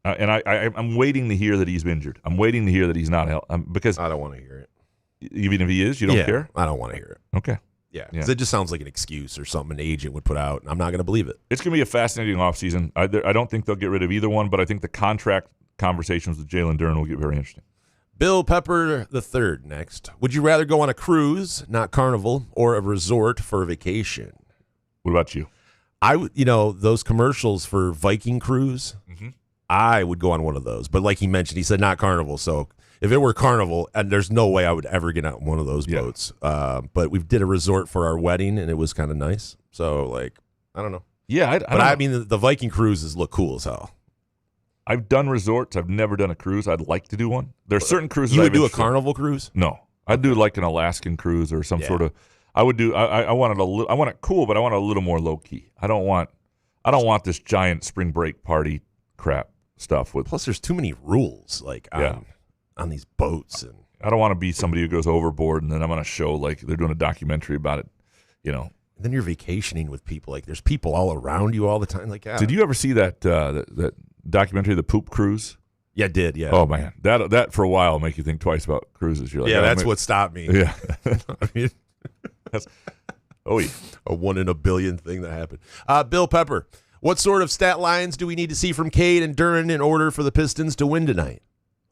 and I'm waiting to hear that he's injured. I'm waiting to hear that he's not because I don't want to hear it. Even if he is, you don't care? I don't want to hear it. Okay. Yeah, because it just sounds like an excuse or something an agent would put out, and I'm not going to believe it. It's going to be a fascinating offseason. I don't think they'll get rid of either one, but I think the contract conversations with Jalen Duren will get very interesting. Bill Pepper III next. Would you rather go on a cruise, not carnival, or a resort for a vacation? What about you? I would, those commercials for Viking Cruise, I would go on one of those. But like he mentioned, he said not carnival. So if it were carnival, and there's no way I would ever get on one of those boats. But we did a resort for our wedding, and it was kind of nice. So, I don't know. Yeah, I mean, the Viking cruises look cool as hell. I've done resorts. I've never done a cruise. I'd like to do one. There's certain cruises. You would do a carnival cruise? No, I'd do like an Alaskan cruise or some sort of. I would do. I want it I want it cool, but I want it a little more low key. I don't want this giant spring break party crap stuff. Plus, there's too many rules on these boats, and I don't want to be somebody who goes overboard, and then I'm on a show like they're doing a documentary about it. And then you're vacationing with people. Like there's people all around you all the time. Did you ever see that that documentary, The Poop Cruise? Yeah, I did. Yeah. Oh man, that for a while will make you think twice about cruises. You're like, that's what stopped me. Yeah. I mean, that's a 1 in a billion thing that happened. Bill Pepper, what sort of stat lines do we need to see from Cade and Duren in order for the Pistons to win tonight?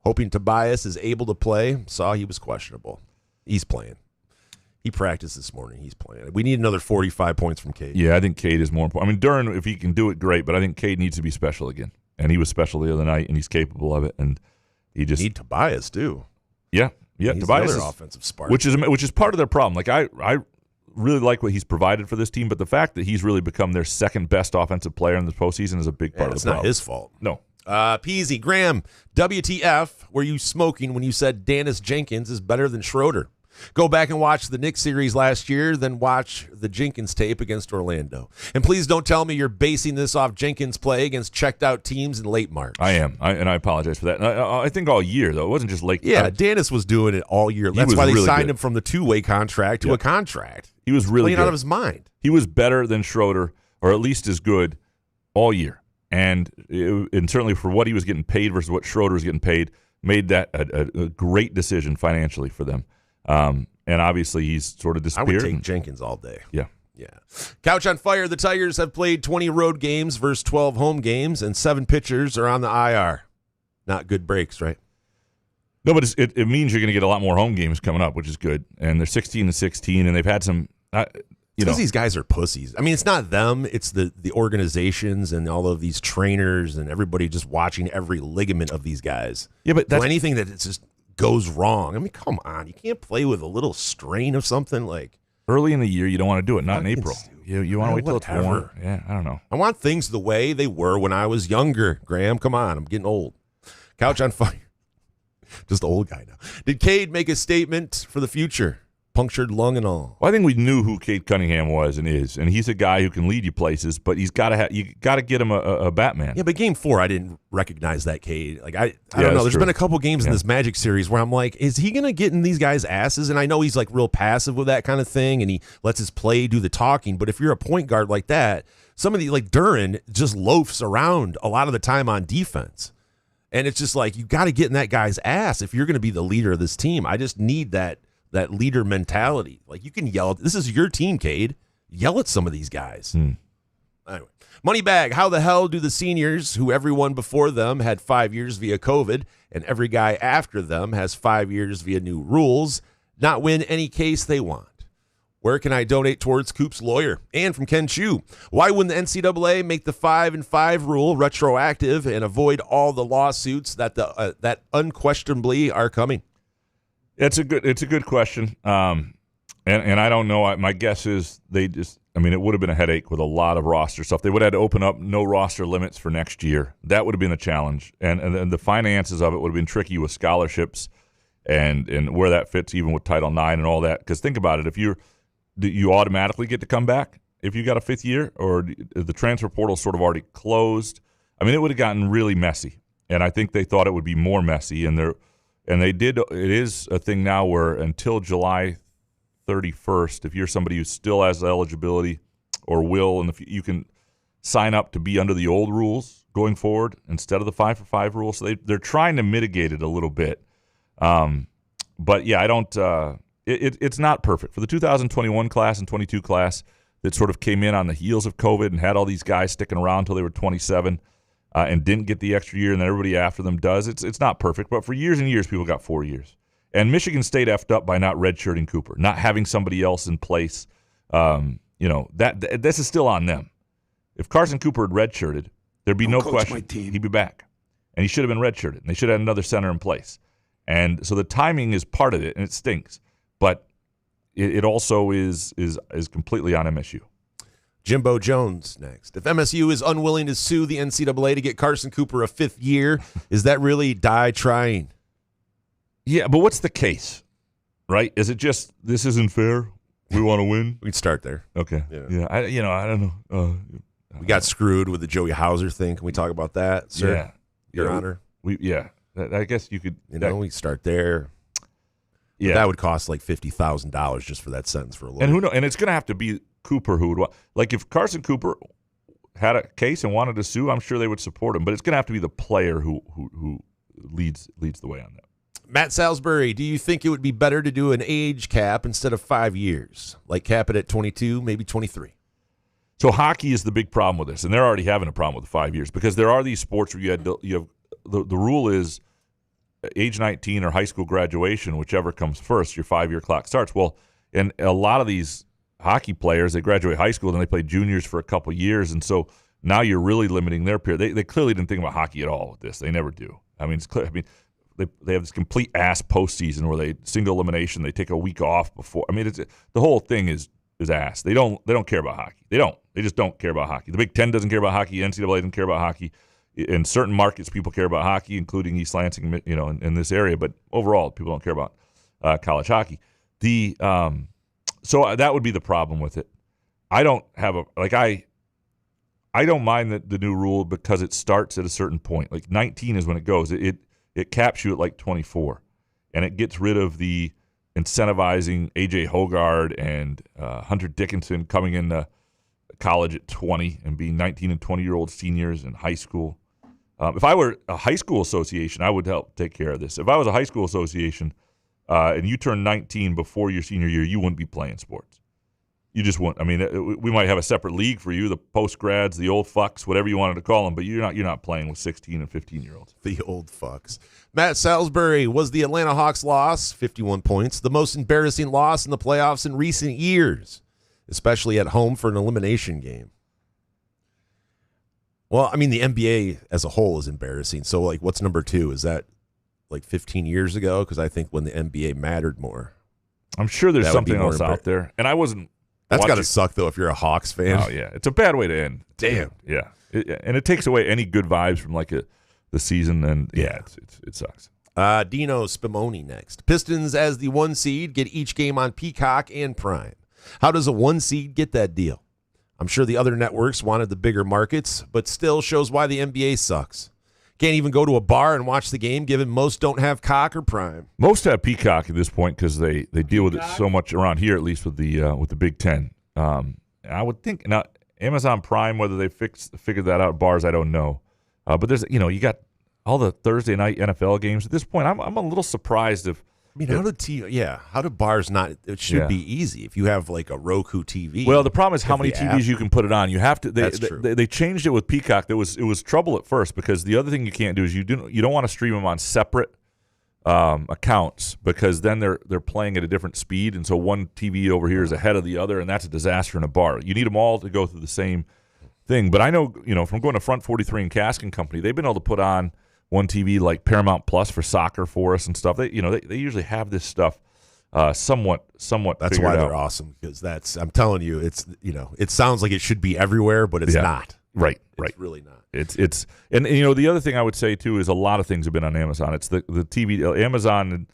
Hoping Tobias is able to play. Saw he was questionable. He's playing. He practiced this morning. He's playing. We need another 45 points from Cade. Yeah, I think Cade is more important. I mean, Duren, if he can do it, great. But I think Cade needs to be special again. And he was special the other night, and he's capable of it. And he just need Tobias too. Yeah. He's Tobias is offensive spark, which is part of their problem. Like I really like what he's provided for this team, but the fact that he's really become their second best offensive player in the postseason is a big part of the problem. It's not his fault. No. Peasy, Graham, WTF were you smoking when you said Dennis Jenkins is better than Schroeder? Go back and watch the Knicks series last year, then watch the Jenkins tape against Orlando. And please don't tell me you're basing this off Jenkins' play against checked-out teams in late March. I am, and I apologize for that. I think all year, though. It wasn't just late. Yeah, Dennis was doing it all year. That's why they signed him from the two-way contract to a contract. He was really playing out of his mind. He was better than Schroeder, or at least as good, all year. And certainly for what he was getting paid versus what Schroeder was getting paid, made that a great decision financially for them. And obviously he's sort of disappeared. I would take Jenkins all day. Yeah. Couch on Fire. The Tigers have played 20 road games versus 12 home games, and 7 pitchers are on the IR. Not good breaks, right? No, but it means you're going to get a lot more home games coming up, which is good. And they're 16-16, and they've had some. Because these guys are pussies. I mean, it's not them. It's the organizations and all of these trainers and everybody just watching every ligament of these guys. Yeah, but so anything that it's just goes wrong. I mean, come on. You can't play with a little strain of something like. early in the year, you don't want to do it. Not in April. You want to wait till it's warm. Yeah, I don't know. I want things the way they were when I was younger. Graham, come on, I'm getting old. Couch on fire. Just the old guy now. Did Cade make a statement for the future? Punctured lung and all. Well, I think we knew who Cade Cunningham was and is, and he's a guy who can lead you places. But he's got to you got to get him a Batman. Yeah, but Game 4, I didn't recognize that Cade. Like I don't know. There's been a couple games in this Magic series where I'm like, is he gonna get in these guys' asses? And I know he's like real passive with that kind of thing, and he lets his play do the talking. But if you're a point guard like that, some of the like Duren just loafs around a lot of the time on defense. And it's just like, you got to get in that guy's ass if you're going to be the leader of this team. I just need that leader mentality. Like, you can yell. This is your team, Cade. Yell at some of these guys. Anyway, Moneybag, how the hell do the seniors, who everyone before them had 5 years via COVID, and every guy after them has 5 years via new rules, not win any case they want? Where can I donate towards Coop's lawyer? And from Ken Chu, why wouldn't the NCAA make the 5-and-5 rule retroactive and avoid all the lawsuits that that unquestionably are coming? It's a good question, and I don't know. My guess is it would have been a headache with a lot of roster stuff. They would have had to open up no roster limits for next year. That would have been the challenge, and the finances of it would have been tricky with scholarships and where that fits even with Title IX and all that. Because think about it, do you automatically get to come back if you got a fifth year, or the transfer portal sort of already closed? I mean, it would have gotten really messy, and I think they thought it would be more messy, and they did. It is a thing now where until July 31st, if you're somebody who still has eligibility or will, you can sign up to be under the old rules going forward instead of the 5-for-5 rule. So they're trying to mitigate it a little bit, but yeah, I don't. It's not perfect for the 2021 class and 22 class that sort of came in on the heels of COVID and had all these guys sticking around until they were 27 and didn't get the extra year, and then everybody after them does. It's not perfect, but for years and years, people got 4 years. And Michigan State effed up by not redshirting Cooper, not having somebody else in place. This is still on them. If Carson Cooper had redshirted, there'd be no question he'd be back, and he should have been redshirted. And they should have had another center in place. And so the timing is part of it, and it stinks. But it also is completely on MSU. Jimbo Jones next. If MSU is unwilling to sue the NCAA to get Carson Cooper a fifth year, is that really die trying? Yeah, but what's the case, right? Is it just this isn't fair? We want to win. We can start there. Okay. Yeah. I don't know. We got screwed with the Joey Hauser thing. Can we talk about that, sir? Yeah. Your Honor. I guess you could. We start there. Yeah, that would cost like $50,000 just for that sentence for a lawyer. And who knows? And it's going to have to be Cooper who would like if Carson Cooper had a case and wanted to sue. I'm sure they would support him, but it's going to have to be the player who leads the way on that. Matt Salisbury, do you think it would be better to do an age cap instead of 5 years, like cap it at 22, maybe 23? So hockey is the big problem with this, and they're already having a problem with the 5 years because there are these sports where you have the rule is age 19 or high school graduation, whichever comes first, your 5-year clock starts. Well, and a lot of these hockey players, they graduate high school, then they play juniors for a couple years, and so now you're really limiting their period. They clearly didn't think about hockey at all with this. They never do. I mean, it's clear. I mean, they have this complete ass postseason where they single elimination. They take a week off before. I mean, the whole thing is ass. They don't care about hockey. They just don't care about hockey. The Big Ten doesn't care about hockey. NCAA doesn't care about hockey. In certain markets, people care about hockey, including East Lansing, in this area. But overall, people don't care about college hockey. So that would be the problem with it. I don't have I don't mind the new rule because it starts at a certain point. Like 19 is when it goes. It caps you at like 24, and it gets rid of the incentivizing A.J. Hoggard and Hunter Dickinson coming into college at 20 and being 19 and 20-year-old seniors in high school. If I were a high school association, I would help take care of this. If I was a high school association and you turned 19 before your senior year, you wouldn't be playing sports. You just wouldn't. I mean, we might have a separate league for you, the post-grads, the old fucks, whatever you wanted to call them, but you're not playing with 16 and 15-year-olds. The old fucks. Matt Salisbury, was the Atlanta Hawks loss, 51 points, the most embarrassing loss in the playoffs in recent years, especially at home for an elimination game? Well, I mean, the NBA as a whole is embarrassing. So, like, what's number two? Is that like 15 years ago? Because I think when the NBA mattered more. I'm sure there's That would be something more else out there. And I wasn't. That's got to suck, though, if you're a Hawks fan. Oh, yeah. It's a bad way to end. Damn. Yeah. And it takes away any good vibes from like the season. And it sucks. Dino Spumoni next. Pistons as the 1 seed get each game on Peacock and Prime. How does a 1 seed get that deal? I'm sure the other networks wanted the bigger markets, but still shows why the NBA sucks. Can't even go to a bar and watch the game, given most don't have Cock or Prime. Most have Peacock at this point because they deal with it so much around here, at least with the Big Ten. I would think now Amazon Prime, whether they figured that out at bars, I don't know. But there's you got all the Thursday night NFL games at this point. I'm a little surprised if. I mean, how do bars not? It should be easy if you have like a Roku TV. Well, the problem is how many TVs you can put it on. You have to. That's true. They changed it with Peacock. It was trouble at first because the other thing you can't do is you don't want to stream them on separate accounts because then they're playing at a different speed, and so one TV over here is ahead of the other, and that's a disaster in a bar. You need them all to go through the same thing. But I know from going to Front 43 and Cask and Company, they've been able to put on one TV like Paramount Plus for soccer for us and stuff. They usually have this stuff somewhat. That's why they're awesome because I'm telling you, it's it sounds like it should be everywhere, but it's not. Right. It's really not. It's and the other thing I would say too is a lot of things have been on Amazon. It's the TV Amazon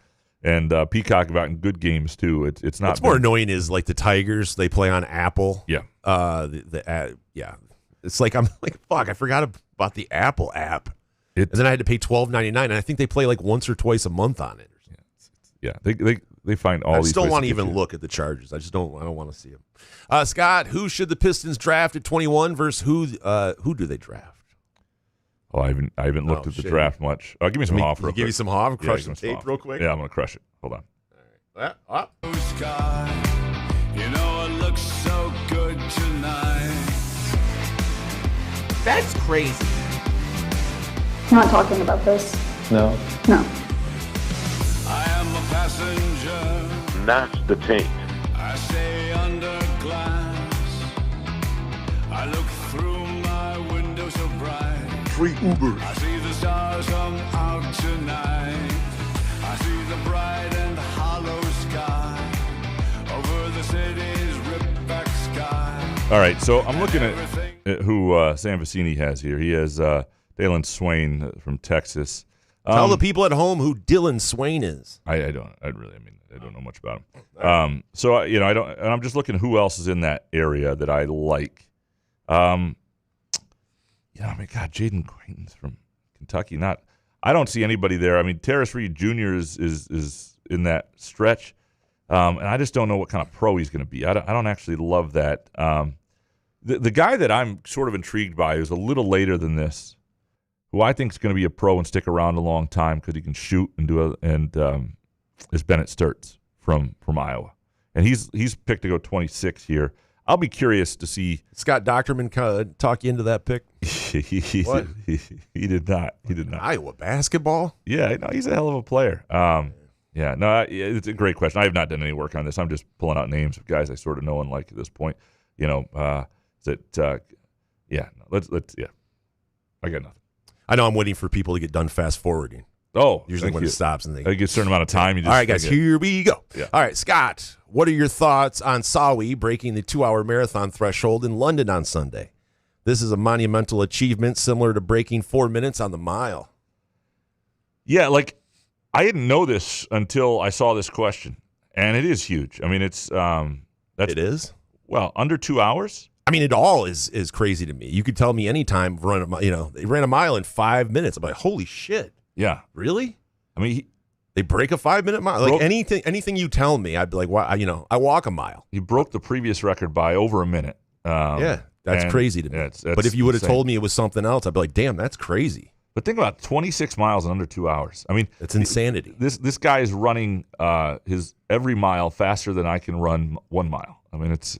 and Peacock have gotten good games too. It's not. What's more annoying is like the Tigers. They play on Apple. Yeah. It's like I'm like fuck. I forgot about the Apple app. And then I had to pay $12.99, and I think they play like once or twice a month on it. They find all. I these just don't want to ways even look at the Chargers. I don't want to see them. Scott, who should the Pistons draft at 21 versus who do they draft? Oh, I haven't looked at the draft much. Give me some Hoff. Give you some Hoff. Crush some tape real quick. Yeah, I'm gonna crush it. Hold on. All right. Sky, it looks so good tonight. That's crazy. I'm not talking about this. No. I am a passenger. That's the tape. I stay under glass. I look through my window so bright. Free Uber. I see the stars come out tonight. I see the bright and hollow sky over the city's ripped back sky. All right, so I'm looking at who Sam Vecini has here. He has Dalen Swain from Texas. Tell the people at home who Dylan Swain is. I don't know much about him. So I don't. And I'm just looking at who else is in that area that I like. God, Jaden Creighton's from Kentucky. I don't see anybody there. I mean, Terrace Reed Jr. is in that stretch, and I just don't know what kind of pro he's going to be. I don't actually love that. The guy that I'm sort of intrigued by is a little later than this, who I think is going to be a pro and stick around a long time because he can shoot and is Bennett Sturts from Iowa, and he's picked to go 26 here. I'll be curious to see. Scott Docterman talk you into that pick? What? He did not. Iowa basketball? Yeah, no, he's a hell of a player. It's a great question. I have not done any work on this. I'm just pulling out names of guys I sort of know and like at this point. I got nothing. I know I'm waiting for people to get done fast forwarding. Oh, usually when it stops and they get a certain amount of time. All right, guys, here we go. Yeah. All right, Scott, what are your thoughts on Sawi breaking the 2-hour marathon threshold in London on Sunday? This is a monumental achievement similar to breaking 4 minutes on the mile. Yeah, I didn't know this until I saw this question, and it is huge. I mean, it is? Well, under 2 hours? I mean, it all is crazy to me. You could tell me anytime, they ran a mile in 5 minutes. I'm like, holy shit. Yeah. Really? I mean, they break a 5 minute mile. Like anything you tell me, I'd be like, "Wow, I walk a mile." He broke the previous record by over a minute. That's crazy to me. But if you would have told me it was something else, I'd be like, "Damn, that's crazy." But think about 26 miles in under 2 hours. I mean, it's insanity. This guy is running his every mile faster than I can run 1 mile. I mean, it's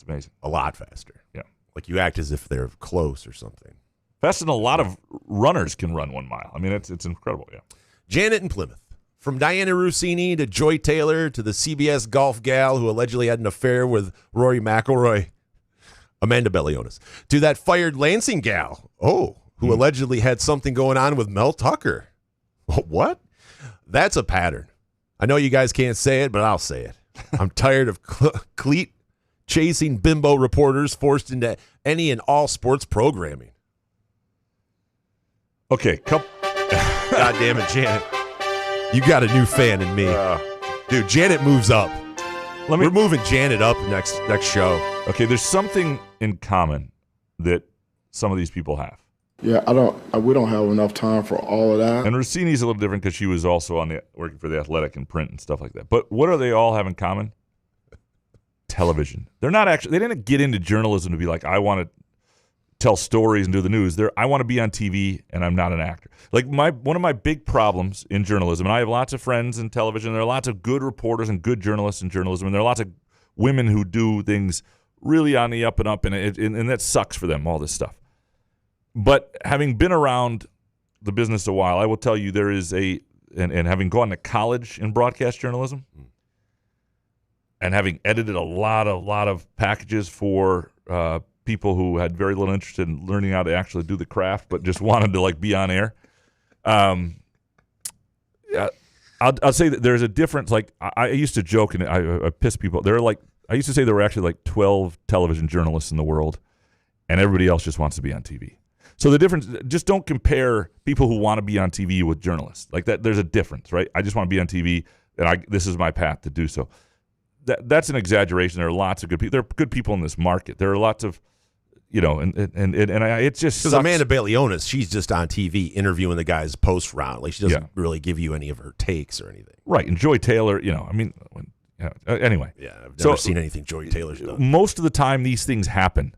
amazing. A lot faster. Yeah. Like you act as if they're close or something. Faster than a lot of runners can run 1 mile. I mean, it's incredible. Yeah. Janet in Plymouth. From Diana Rossini to Joy Taylor to the CBS golf gal who allegedly had an affair with Rory McIlroy, Amanda Bellionis, to that fired Lansing gal, who allegedly had something going on with Mel Tucker. What? That's a pattern. I know you guys can't say it, but I'll say it. I'm tired of cleat chasing bimbo reporters forced into any and all sports programming. Okay, God damn it, Janet. You got a new fan in me. Dude, Janet moves up. We're moving Janet up next show. Okay, there's something in common that some of these people have. Yeah, we don't have enough time for all of that. And Rossini's a little different because she was also working for the Athletic and print and stuff like that. But what do they all have in common? Television. They didn't get into journalism to be like, I want to tell stories and do the news. I want to be on TV, and I'm not an actor. Like one of my big problems in journalism, and I have lots of friends in television. There are lots of good reporters and good journalists in journalism, and there are lots of women who do things really on the up and up, and that sucks for them, all this stuff. But having been around the business a while, I will tell you there is and having gone to college in broadcast journalism and having edited a lot of packages for people who had very little interest in learning how to actually do the craft, but just wanted to be on air. I'll say that there's a difference. Like I used to joke, and I piss people. I used to say there were actually 12 television journalists in the world, and everybody else just wants to be on TV. So the difference, just don't compare people who want to be on TV with journalists. Like that, there's a difference, right? I just want to be on TV, and this is my path to do so. That's an exaggeration. There are lots of good people. There are good people in this market. There are lots of, it's just because Amanda Bailey-Onis, she's just on TV interviewing the guys post round. Like she doesn't really give you any of her takes or anything. Right. And Joy Taylor, anyway. Yeah, I've never seen anything Joy Taylor's done. Most of the time these things happen,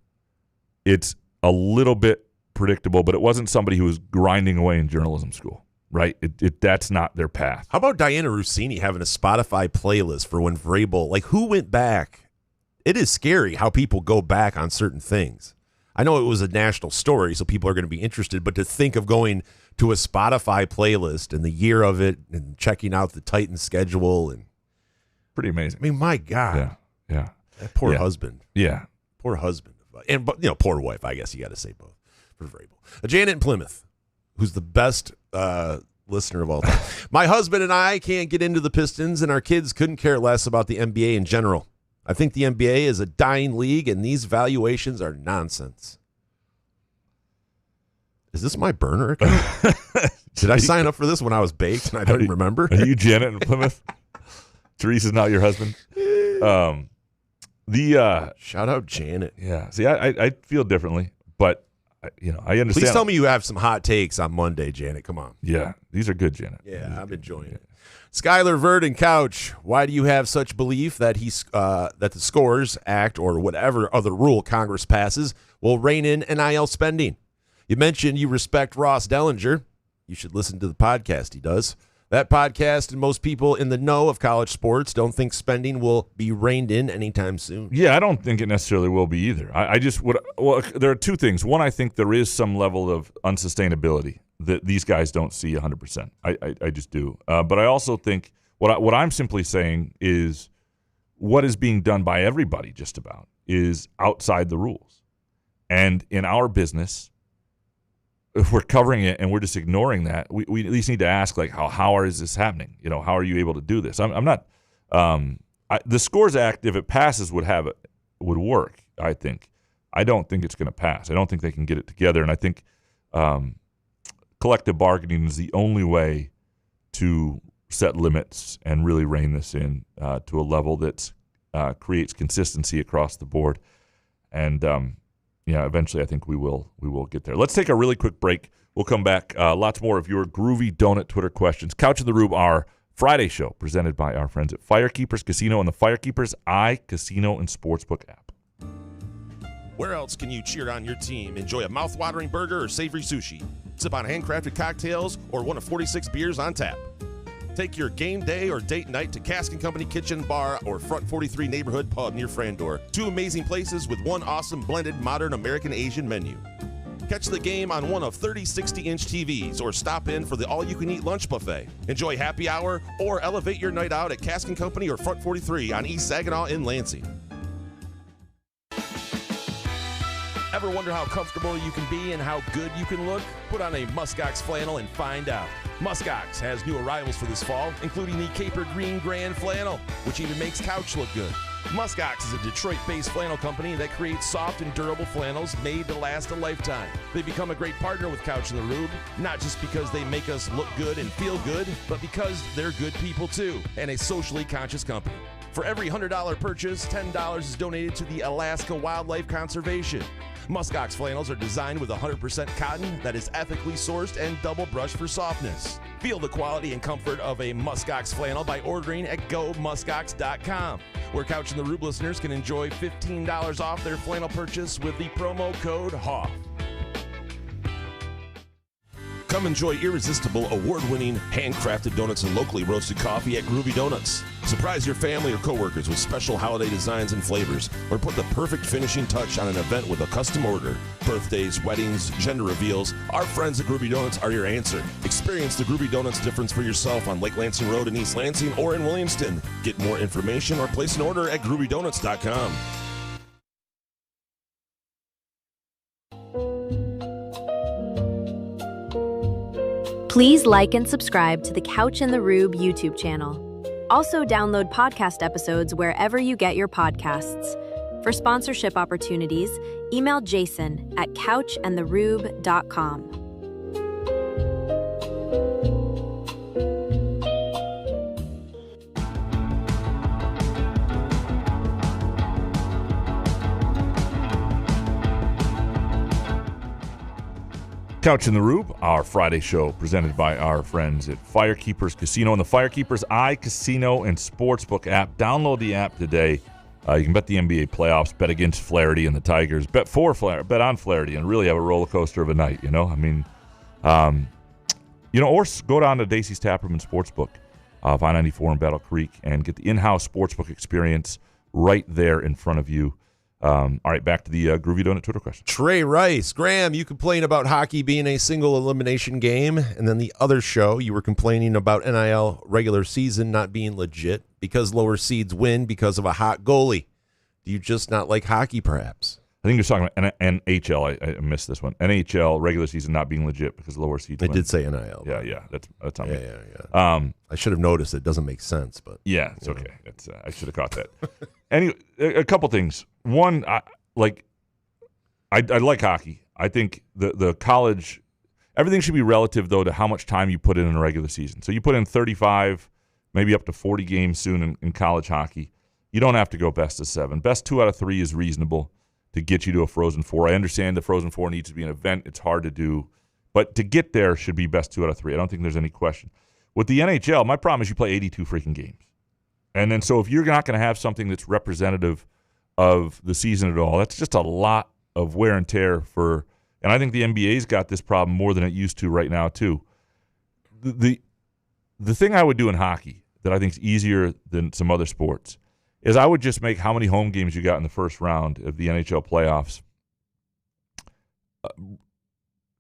it's a little bit predictable, but it wasn't somebody who was grinding away in journalism school. Right? That's not their path. How about Diana Rossini having a Spotify playlist for when Vrabel, who went back? It is scary how people go back on certain things. I know it was a national story, so people are going to be interested, but to think of going to a Spotify playlist and the year of it and checking out the Titans schedule and pretty amazing. I mean, my God. Yeah. That poor husband. Yeah. Poor husband. And poor wife, I guess you got to say both for Vrabel. Janet in Plymouth, who's the best listener of all time. My husband and I can't get into the Pistons, and our kids couldn't care less about the NBA in general. I think the NBA is a dying league, and these valuations are nonsense. Is this my burner account? Did I sign up for this when I was baked and I don't remember? Are you Janet in Plymouth? Teresa's not your husband? Shout out Janet. Yeah. See, I feel differently, but I understand. Please tell me you have some hot takes on Monday, Janet. Come on. Yeah, these are good, Janet. Yeah, I'm enjoying it. Skylar Verdon Couch, why do you have such belief that that the Scores Act or whatever other rule Congress passes will rein in NIL spending? You mentioned you respect Ross Dellinger. You should listen to the podcast he does. That podcast and most people in the know of college sports don't think spending will be reined in anytime soon. Yeah, I don't think it necessarily will be either. There are two things. One, I think there is some level of unsustainability that these guys don't see 100%. I just do. But I also think what I'm simply saying is what is being done by everybody just about is outside the rules. And in our business, if we're covering it and we're just ignoring that, we at least need to ask, how is this happening? How are you able to do this? I'm not. The Scores Act, if it passes, would work. I think. I don't think it's going to pass. I don't think they can get it together, and I think collective bargaining is the only way to set limits and really rein this in to a level that creates consistency across the board, and. Eventually I think we will get there. Let's take a really quick break. We'll come back. Lots more of your Groovy Donut Twitter questions. Couch in the Rube, our Friday show, presented by our friends at Firekeepers Casino and the Firekeepers Casino and Sportsbook app. Where else can you cheer on your team, enjoy a mouth-watering burger or savory sushi, sip on handcrafted cocktails, or one of 46 beers on tap? Take your game day or date night to Cask & Company Kitchen Bar or Front 43 Neighborhood Pub near Frandor. Two amazing places with one awesome blended modern American Asian menu. Catch the game on one of 30 60-inch TVs or stop in for the all-you-can-eat lunch buffet. Enjoy happy hour or elevate your night out at Cask & Company or Front 43 on East Saginaw in Lansing. Ever Ever wonder how comfortable you can be and how good you can look? Put on a Muskox flannel and find out. Muskox has new arrivals for this fall, including the Caper Green Grand Flannel, which even makes couch look good. Muskox is a Detroit-based flannel company that creates soft and durable flannels made to last a lifetime. They become a great partner with Couch in the Rube, not just because they make us look good and feel good, but because they're good people too, and a socially conscious company. For every $100 purchase, $10 is donated to the Alaska Wildlife Conservation. Muskox flannels are designed with 100% cotton that is ethically sourced and double brushed for softness. Feel the quality and comfort of a Muskox flannel by ordering at gomuskox.com, where Couch in the Rube listeners can enjoy $15 off their flannel purchase with the promo code HOFF. Come enjoy irresistible, award-winning, handcrafted donuts and locally roasted coffee at Groovy Donuts. Surprise your family or coworkers with special holiday designs and flavors, or put the perfect finishing touch on an event with a custom order. Birthdays, weddings, gender reveals, our friends at Groovy Donuts are your answer. Experience the Groovy Donuts difference for yourself on Lake Lansing Road in East Lansing or in Williamston. Get more information or place an order at groovydonuts.com. Please like and subscribe to the Couch in the Rube YouTube channel. Also, download podcast episodes wherever you get your podcasts. For sponsorship opportunities, email Jason at couchandtherube.com. Couch in the Rube, our Friday show presented by our friends at Firekeepers Casino and the Firekeepers iCasino and Sportsbook app. Download the app today. You can bet the NBA playoffs, bet against Flaherty and the Tigers, bet on Flaherty, and really have a roller coaster of a night. Or go down to Dacey's Taproom and Sportsbook, I-94 in Battle Creek, and get the in-house sportsbook experience right there in front of you. All right, back to the Groovy Donut Twitter question. Trey Rice. Graham, you complain about hockey being a single elimination game, and then the other show, you were complaining about NIL regular season not being legit because lower seeds win because of a hot goalie. Do you just not like hockey, perhaps? I think you're talking about NHL. I missed this one. NHL regular season not being legit because lower seeds win. I did say NIL. Yeah. That's on me. Yeah. I should have noticed. It doesn't make sense, but yeah, it's okay. I should have caught that. Anyway, a couple things. One, I like hockey. I think the college, everything should be relative, though, to how much time you put in a regular season. So you put in 35, maybe up to 40 games soon in college hockey. You don't have to go best of 7. Best 2 out of 3 is reasonable to get you to a Frozen Four. I understand the Frozen Four needs to be an event. It's hard to do. But to get there should be best 2 out of 3. I don't think there's any question. With the NHL, my problem is you play 82 freaking games. And then so if you're not going to have something that's representative of the season at all, that's just a lot of wear and tear for – and I think the NBA's got this problem more than it used to right now too. The thing I would do in hockey that I think is easier than some other sports is I would just make how many home games you got in the first round of the NHL playoffs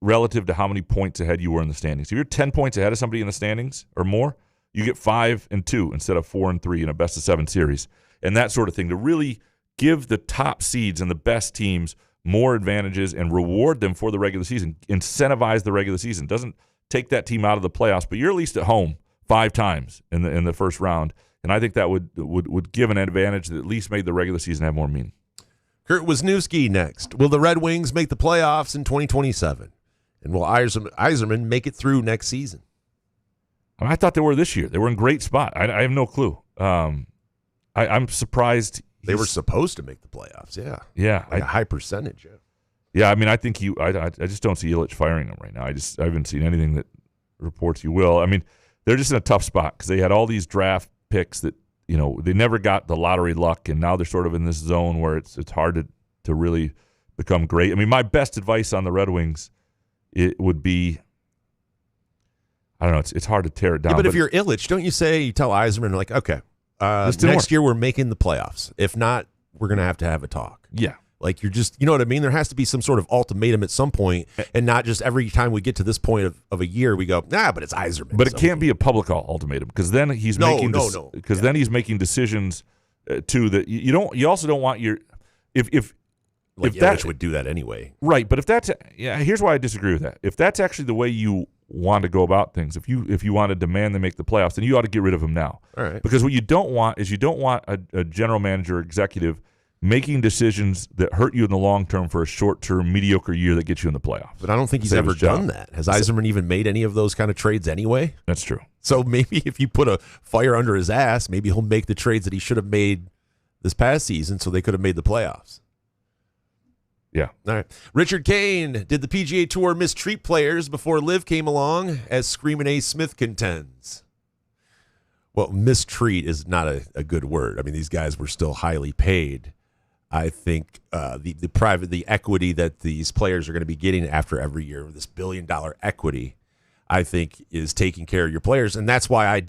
relative to how many points ahead you were in the standings. If you're 10 points ahead of somebody in the standings or more, you get 5 and 2 instead of 4 and 3 in a best of 7 series, and that sort of thing to really give the top seeds and the best teams more advantages and reward them for the regular season. Incentivize the regular season. Doesn't take that team out of the playoffs, but you're at least at home 5 times in the first round, and I think that would give an advantage that at least made the regular season have more meaning. Kurt Wisniewski next. Will the Red Wings make the playoffs in 2027? And will Yzerman make it through next season? I thought they were this year. They were in great spot. I have no clue. I'm surprised. They were supposed to make the playoffs, yeah. Yeah. Like a high percentage, yeah. Yeah, I mean, I think I just don't see Ilitch firing them right now. I haven't seen anything that reports you will. I mean, they're just in a tough spot because they had all these draft picks that, they never got the lottery luck, and now they're sort of in this zone where it's hard to really become great. I mean, my best advice on the Red Wings, it would be, I don't know, it's hard to tear it down. Yeah, but if you're Ilitch, don't you tell Yzerman, like, okay, next year we're making the playoffs. If not, we're going to have a talk. Yeah. Like, you're just, you know what I mean? There has to be some sort of ultimatum at some point, and not just every time we get to this point of a year, we go, but it's Yzerman. But it can't be a public ultimatum, because then he's making then he's making decisions too that you also don't want your if Like Yelich would do that anyway. Right, but if that's here's why I disagree with that. If that's actually the way you want to go about things, if you want to demand they make the playoffs, then you ought to get rid of him now. All right. Because what you don't want is a general manager or executive making decisions that hurt you in the long term for a short-term mediocre year that gets you in the playoffs. But I don't think he's ever done that. Has Yzerman even made any of those kind of trades anyway? That's true. So maybe if you put a fire under his ass, maybe he'll make the trades that he should have made this past season so they could have made the playoffs. Yeah. All right. Richard Kane, did the PGA Tour mistreat players before Liv came along, as Screamin' A. Smith contends? Well, mistreat is not a good word. I mean, these guys were still highly paid. I think the equity that these players are going to be getting after every year, this $1 billion equity, I think is taking care of your players, and that's why I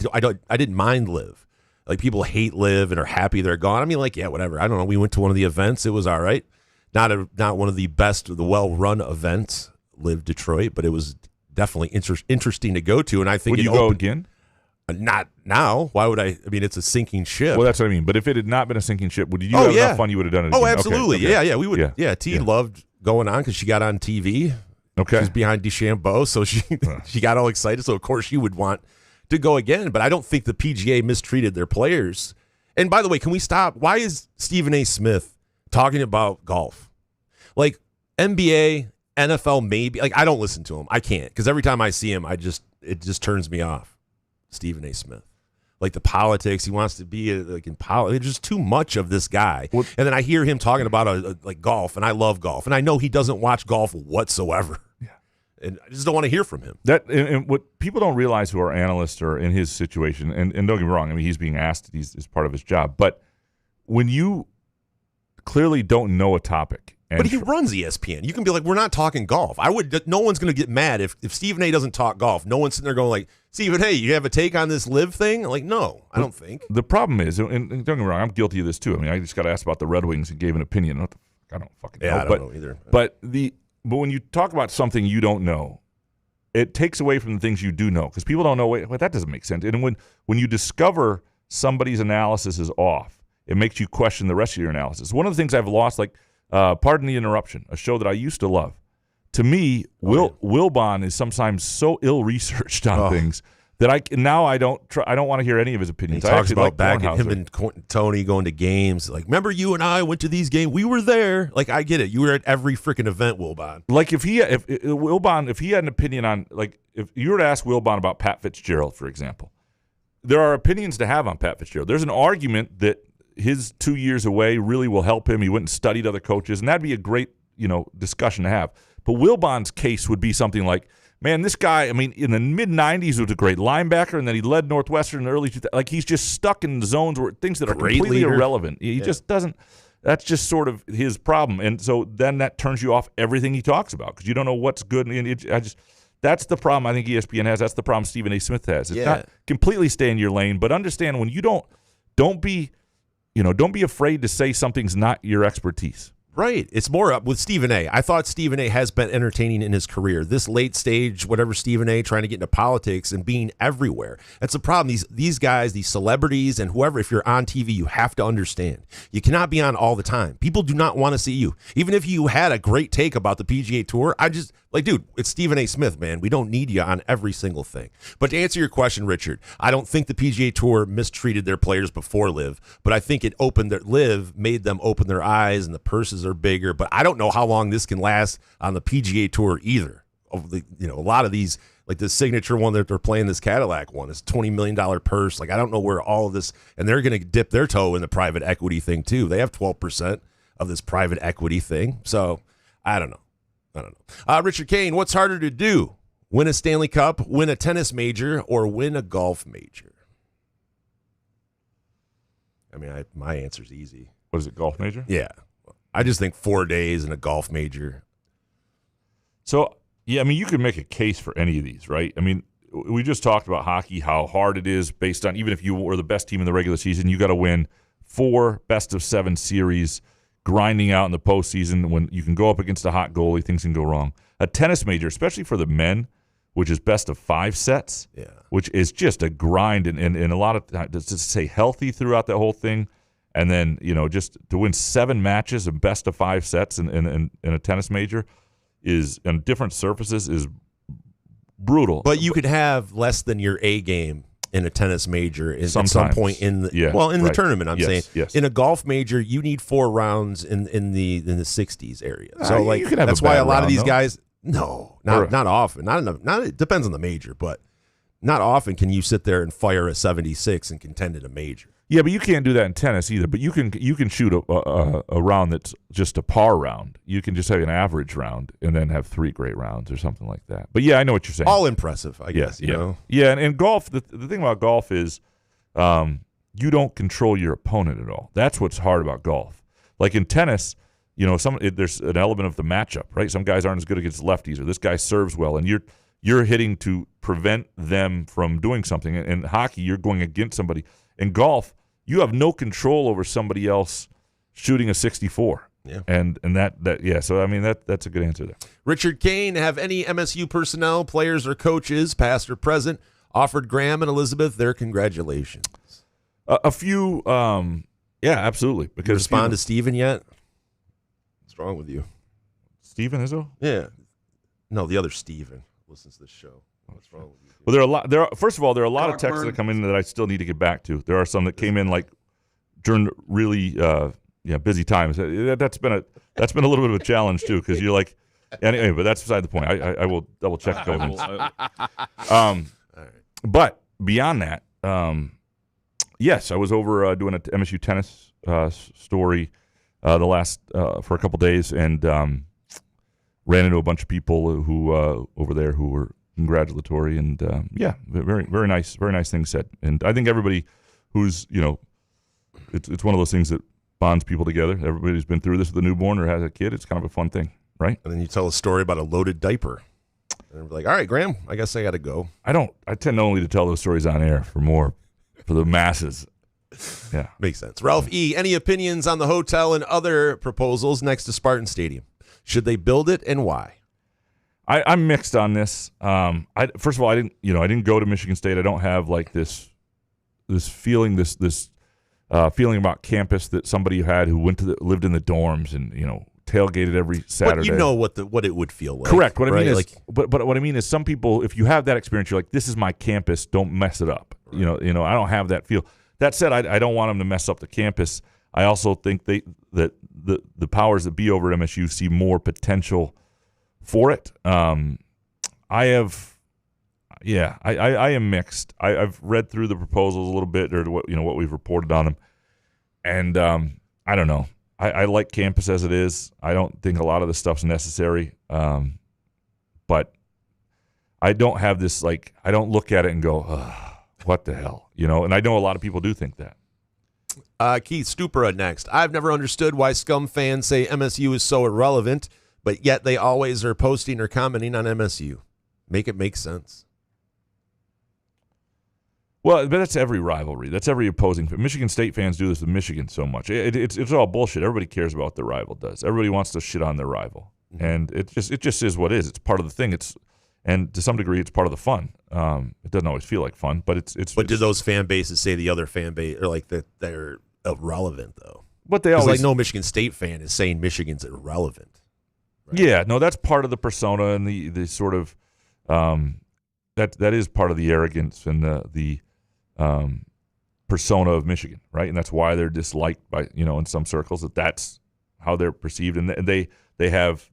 didn't mind Liv. Like, people hate Liv and are happy they're gone. I mean, like, yeah, whatever. I don't know. We went to one of the events. It was all right. Not one of the best, the well-run events, Liv Detroit, but it was definitely interesting to go to. And I think would you go again? Not now. Why would I? I mean, it's a sinking ship. Well, that's what I mean. But if it had not been a sinking ship, would you have enough fun? You would have done it again? Oh, absolutely. Okay. Yeah. We would. Yeah. T loved going on because she got on TV. Okay. She's behind DeChambeau, so she got all excited. So of course she would want to go again. But I don't think the PGA mistreated their players. And by the way, can we stop? Why is Stephen A. Smith talking about golf? Like, NBA, NFL, maybe. Like, I don't listen to him. I can't, because every time I see him, it just turns me off. Stephen A. Smith, like the politics, he wants to be like in politics. There's just too much of this guy. And then I hear him talking about like golf, and I love golf, and I know he doesn't watch golf whatsoever. Yeah, and I just don't want to hear from him. And what people don't realize who are analysts or in his situation, and don't get me wrong, I mean, he's being asked, is part of his job, but when you clearly don't know a topic. But he runs ESPN. You can be like, we're not talking golf. No one's going to get mad if Stephen A. doesn't talk golf. No one's sitting there going like, Stephen, hey, you have a take on this Liv thing? Like, no, I don't think. The problem is, and don't get me wrong, I'm guilty of this too. I mean, I just got asked about the Red Wings and gave an opinion. I don't fucking know. Yeah, I don't know either. But when you talk about something you don't know, it takes away from the things you do know, because people don't know, wait, that doesn't make sense. And when you discover somebody's analysis is off, it makes you question the rest of your analysis. One of the things I've lost, like, Pardon the Interruption, a show that I used to love. To me, Wilbon is sometimes so ill-researched on things that I don't want to hear any of his opinions. He talks about back at him and Tony going to games. Like, remember you and I went to these games? We were there. Like, I get it. You were at every freaking event, Wilbon. Like, if he had an opinion on, like, if you were to ask Wilbon about Pat Fitzgerald, for example, there are opinions to have on Pat Fitzgerald. There's an argument that his 2 years away really will help him. He went and studied other coaches, and that'd be a great, discussion to have. But Wilbon's case would be something like, man, this guy, I mean, in the mid-'90s was a great linebacker, and then he led Northwestern in the early 2000s. Like, he's just stuck in zones where things that are completely irrelevant. He just doesn't – that's just sort of his problem. And so then that turns you off everything he talks about, because you don't know what's good. And that's the problem I think ESPN has. That's the problem Stephen A. Smith has. It's not completely stay in your lane, but understand when you don't be afraid to say something's not your expertise. Right. It's more up with Stephen A. I thought Stephen A. has been entertaining in his career. This late stage, whatever, Stephen A. trying to get into politics and being everywhere. That's the problem. These guys, these celebrities and whoever, if you're on TV, you have to understand. You cannot be on all the time. People do not want to see you. Even if you had a great take about the PGA Tour, dude, it's Stephen A. Smith, man. We don't need you on every single thing. But to answer your question, Richard, I don't think the PGA Tour mistreated their players before Liv, but I think Liv made them open their eyes, and the purses are bigger. But I don't know how long this can last on the PGA Tour either. A lot of these, like the signature one that they're playing, this Cadillac one, is $20 million purse. Like, I don't know where all of this, and they're going to dip their toe in the private equity thing too. They have 12% of this private equity thing. So I don't know. Richard Kane, what's harder to do? Win a Stanley Cup, win a tennis major, or win a golf major? I mean, my answer's easy. What is it, golf major? Yeah. I just think 4 days in a golf major. So, yeah, I mean, you could make a case for any of these, right? I mean, we just talked about hockey, how hard it is based on, even if you were the best team in the regular season, you got to win 4 best-of-7 series, grinding out in the postseason. When you can go up against a hot goalie, things can go wrong. A tennis major, especially for the men, which is best-of-5 sets, which is just a grind and a lot of time to stay healthy throughout that whole thing. And then, just to win 7 matches and best of 5 sets in a tennis major is on different surfaces is brutal. But you could have less than your A game in a tennis major at some point in the the tournament. I'm saying in a golf major, you need 4 rounds in the 60s area. So that's why a lot of these guys. No, not often. Not enough. It depends on the major, but not often can you sit there and fire a 76 and contend in a major. Yeah, but you can't do that in tennis either. But you can shoot a round that's just a par round. You can just have an average round and then have 3 great rounds or something like that. But yeah, I know what you're saying. All impressive, I guess. Yeah, and golf. The thing about golf is, you don't control your opponent at all. That's what's hard about golf. Like in tennis, there's an element of the matchup, right? Some guys aren't as good against lefties, or this guy serves well, and you're hitting to prevent them from doing something. In hockey, you're going against somebody. In golf, you have no control over somebody else shooting a 64. Yeah. And that so I mean that's a good answer there. Richard Kane, have any MSU personnel, players or coaches, past or present, offered Graham and Elizabeth their congratulations? A few absolutely. Because you respond to Steven yet? What's wrong with you? Steven Izzo? Yeah. No, the other Steven listens to this show. What's wrong with you? Well, first of all, there are a lot of texts that come in that I still need to get back to. There are some that came in like during really busy times. That's been a little bit of a challenge too, because you're like, anyway. But that's beside the point. I will double check those. But beyond that, yes, I was over doing an MSU tennis story the last for a couple days, and ran into a bunch of people who over there who were congratulatory, and very very nice things said. And I think everybody who's it's one of those things that bonds people together. Everybody's been through this with a newborn or has a kid. It's kind of a fun thing, right? And then you tell a story about a loaded diaper, and we're like, all right, Graham, I guess I got to go. I tend only to tell those stories on air for the masses. Yeah, makes sense. Ralph E., any opinions on the hotel and other proposals next to Spartan Stadium? Should they build it, and why? I'm mixed on this. First of all, I didn't go to Michigan State. I don't have like this feeling, this feeling about campus that somebody had who lived in the dorms and tailgated every Saturday. But what it would feel like. Correct. What I mean is, but what I mean is, some people, if you have that experience, you're like, this is my campus. Don't mess it up. Right. I don't have that feel. That said, I don't want them to mess up the campus. I also think that the powers that be over at MSU see more potential for it. I am mixed. I've read through the proposals a little bit, or what we've reported on them, and I don't know. I like campus as it is. I don't think a lot of the stuff's necessary, but I don't have this I don't look at it and go, what the hell, And I know a lot of people do think that. Keith Stupera next. I've never understood why scum fans say MSU is so irrelevant, but yet they always are posting or commenting on MSU. Make it make sense. Well, but that's every rivalry. That's every opposing. Michigan State fans do this with Michigan so much. It's all bullshit. Everybody cares about what their rival does. Everybody wants to shit on their rival, and it just is what it is. It's part of the thing. And to some degree, it's part of the fun. It doesn't always feel like fun, but it's. But do those fan bases say the other fan base or like that they're irrelevant though? But they always no Michigan State fan is saying Michigan's irrelevant. Right? Yeah, no, that's part of the persona and the sort of that is part of the arrogance and the persona of Michigan, right? And that's why they're disliked by in some circles. That's how they're perceived, and they have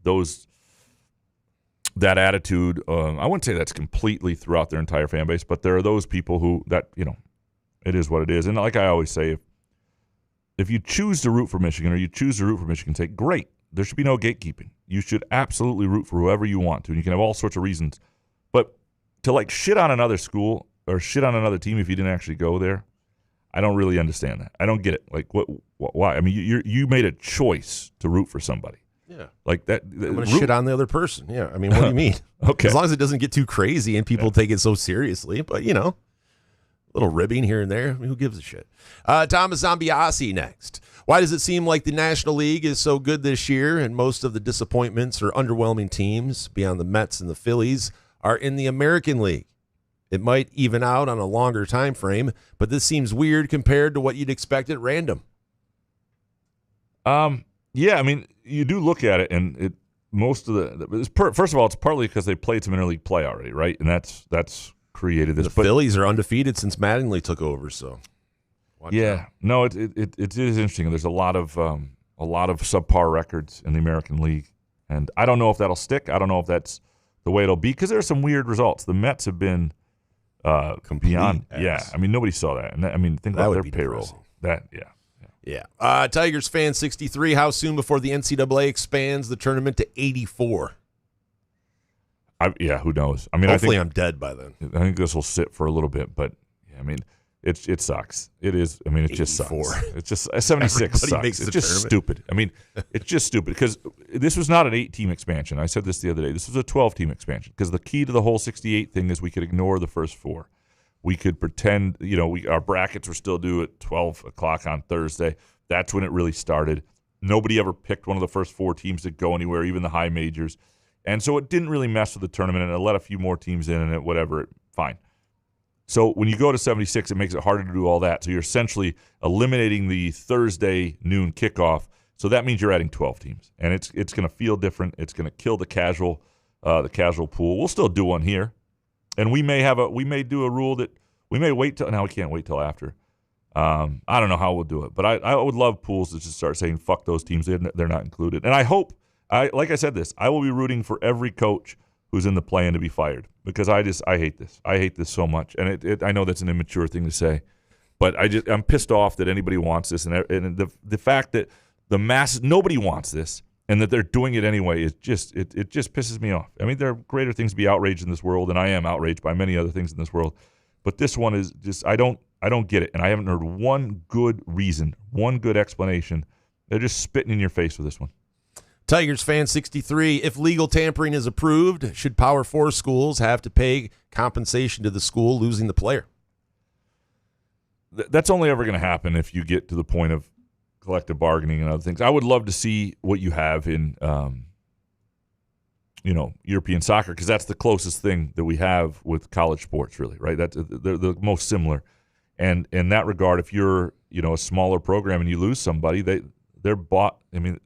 that attitude. I wouldn't say that's completely throughout their entire fan base, but there are those people who it is what it is. And like I always say, if you choose to root for Michigan or you choose to root for Michigan State, great. There should be no gatekeeping. You should absolutely root for whoever you want to, and you can have all sorts of reasons. But to shit on another school or shit on another team if you didn't actually go there, I don't really understand that. I don't get it. Why? I mean, you made a choice to root for somebody. Yeah. Like that. I'm going to shit on the other person. Yeah. I mean, what do you mean? Okay. As long as it doesn't get too crazy and people take it so seriously, but a little ribbing here and there. I mean, who gives a shit? Thomas Zambiasi next. Why does it seem like the National League is so good this year and most of the disappointments or underwhelming teams beyond the Mets and the Phillies are in the American League? It might even out on a longer time frame, but this seems weird compared to what you'd expect at random. Yeah, I mean, you do look at it, and first of all, it's partly because they played some interleague play already, right? And that's created this. The Phillies are undefeated since Mattingly took over, so yeah, no, it is interesting. There's a lot of subpar records in the American League, and I don't know if that'll stick. I don't know if that's the way it'll be because there are some weird results. The Mets have been beyond. ass. Yeah, I mean, nobody saw that, and I mean, think That about would their be payroll. depressing. Yeah. Tigers fan 63. How soon before the NCAA expands the tournament to 84? Who knows? I mean, hopefully I'm dead by then. I think this will sit for a little bit, but I mean, it sucks. It is. I mean, it just sucks. It's just 76 sucks. Makes it's the just tournament. stupid. I mean, it's just stupid because this was not an 8-team expansion. I said this the other day. This was a 12-team expansion because the key to the whole 68 thing is we could ignore the first 4. We could pretend, our brackets were still due at 12 o'clock on Thursday. That's when it really started. Nobody ever picked one of the first 4 teams to go anywhere, even the high majors. And so it didn't really mess with the tournament, and it let a few more teams in, and fine. So when you go to 76, it makes it harder to do all that. So you're essentially eliminating the Thursday noon kickoff. So that means you're adding 12 teams, and it's going to feel different. It's going to kill the casual pool. We'll still do one here, and we may do a rule that we may wait till. Now we can't wait till after. I don't know how we'll do it, but I would love pools to just start saying fuck those teams. They're not included, and I hope. Like I said, I will be rooting for every coach who's in the play-in to be fired because I hate this. I hate this so much, and I know that's an immature thing to say, but I'm pissed off that anybody wants this, and the fact that the masses nobody wants this, and that they're doing it anyway is just it just pisses me off. I mean, there are greater things to be outraged in this world, and I am outraged by many other things in this world, but this one is just I don't get it, and I haven't heard one good reason, one good explanation. They're just spitting in your face with this one. Tigers fan 63. If legal tampering is approved, should Power 4 schools have to pay compensation to the school losing the player? That's only ever going to happen if you get to the point of collective bargaining and other things. I would love to see what you have in, European soccer because that's the closest thing that we have with college sports, really, right? They're the most similar. And in that regard, if you're, a smaller program and you lose somebody, they're bought. I mean,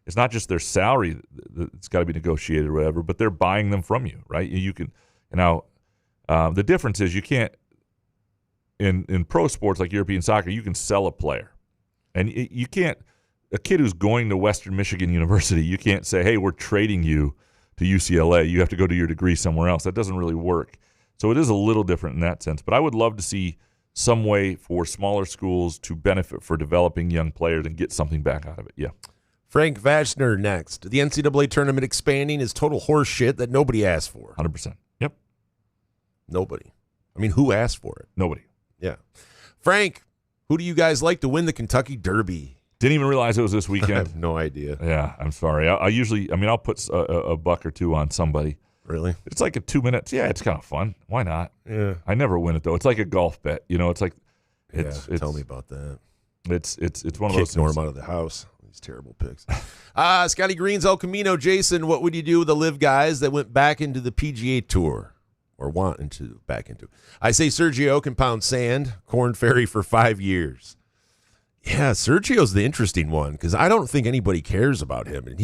it's not just their salary that's got to be negotiated or whatever, but they're buying them from you, right? You can the difference is you can't in pro sports like European soccer, you can sell a player, and you can't a kid who's going to Western Michigan University. You can't say, "Hey, we're trading you to UCLA. You have to go do your degree somewhere else." That doesn't really work. So it is a little different in that sense. But I would love to see some way for smaller schools to benefit for developing young players and get something back out of it. Yeah. Frank Vachner next. The NCAA tournament expanding is total horse shit that nobody asked for. 100%. Yep. Nobody. I mean, who asked for it? Nobody. Yeah. Frank, who do you guys like to win the Kentucky Derby? Didn't even realize it was this weekend. I have no idea. Yeah, I'm sorry. I'll put a buck or two on somebody. Really? It's like a 2 minutes. Yeah, it's kind of fun. Why not? Yeah. I never win it, though. It's like a golf bet. It's like tell me about that. It's one of those things. Norm out of the house. These terrible picks. Scotty Green's El Camino. Jason, what would you do with the live guys that went back into the PGA Tour or back into? I say Sergio can pound sand, Corn Ferry for 5 years. Yeah, Sergio's the interesting one because I don't think anybody cares about him, and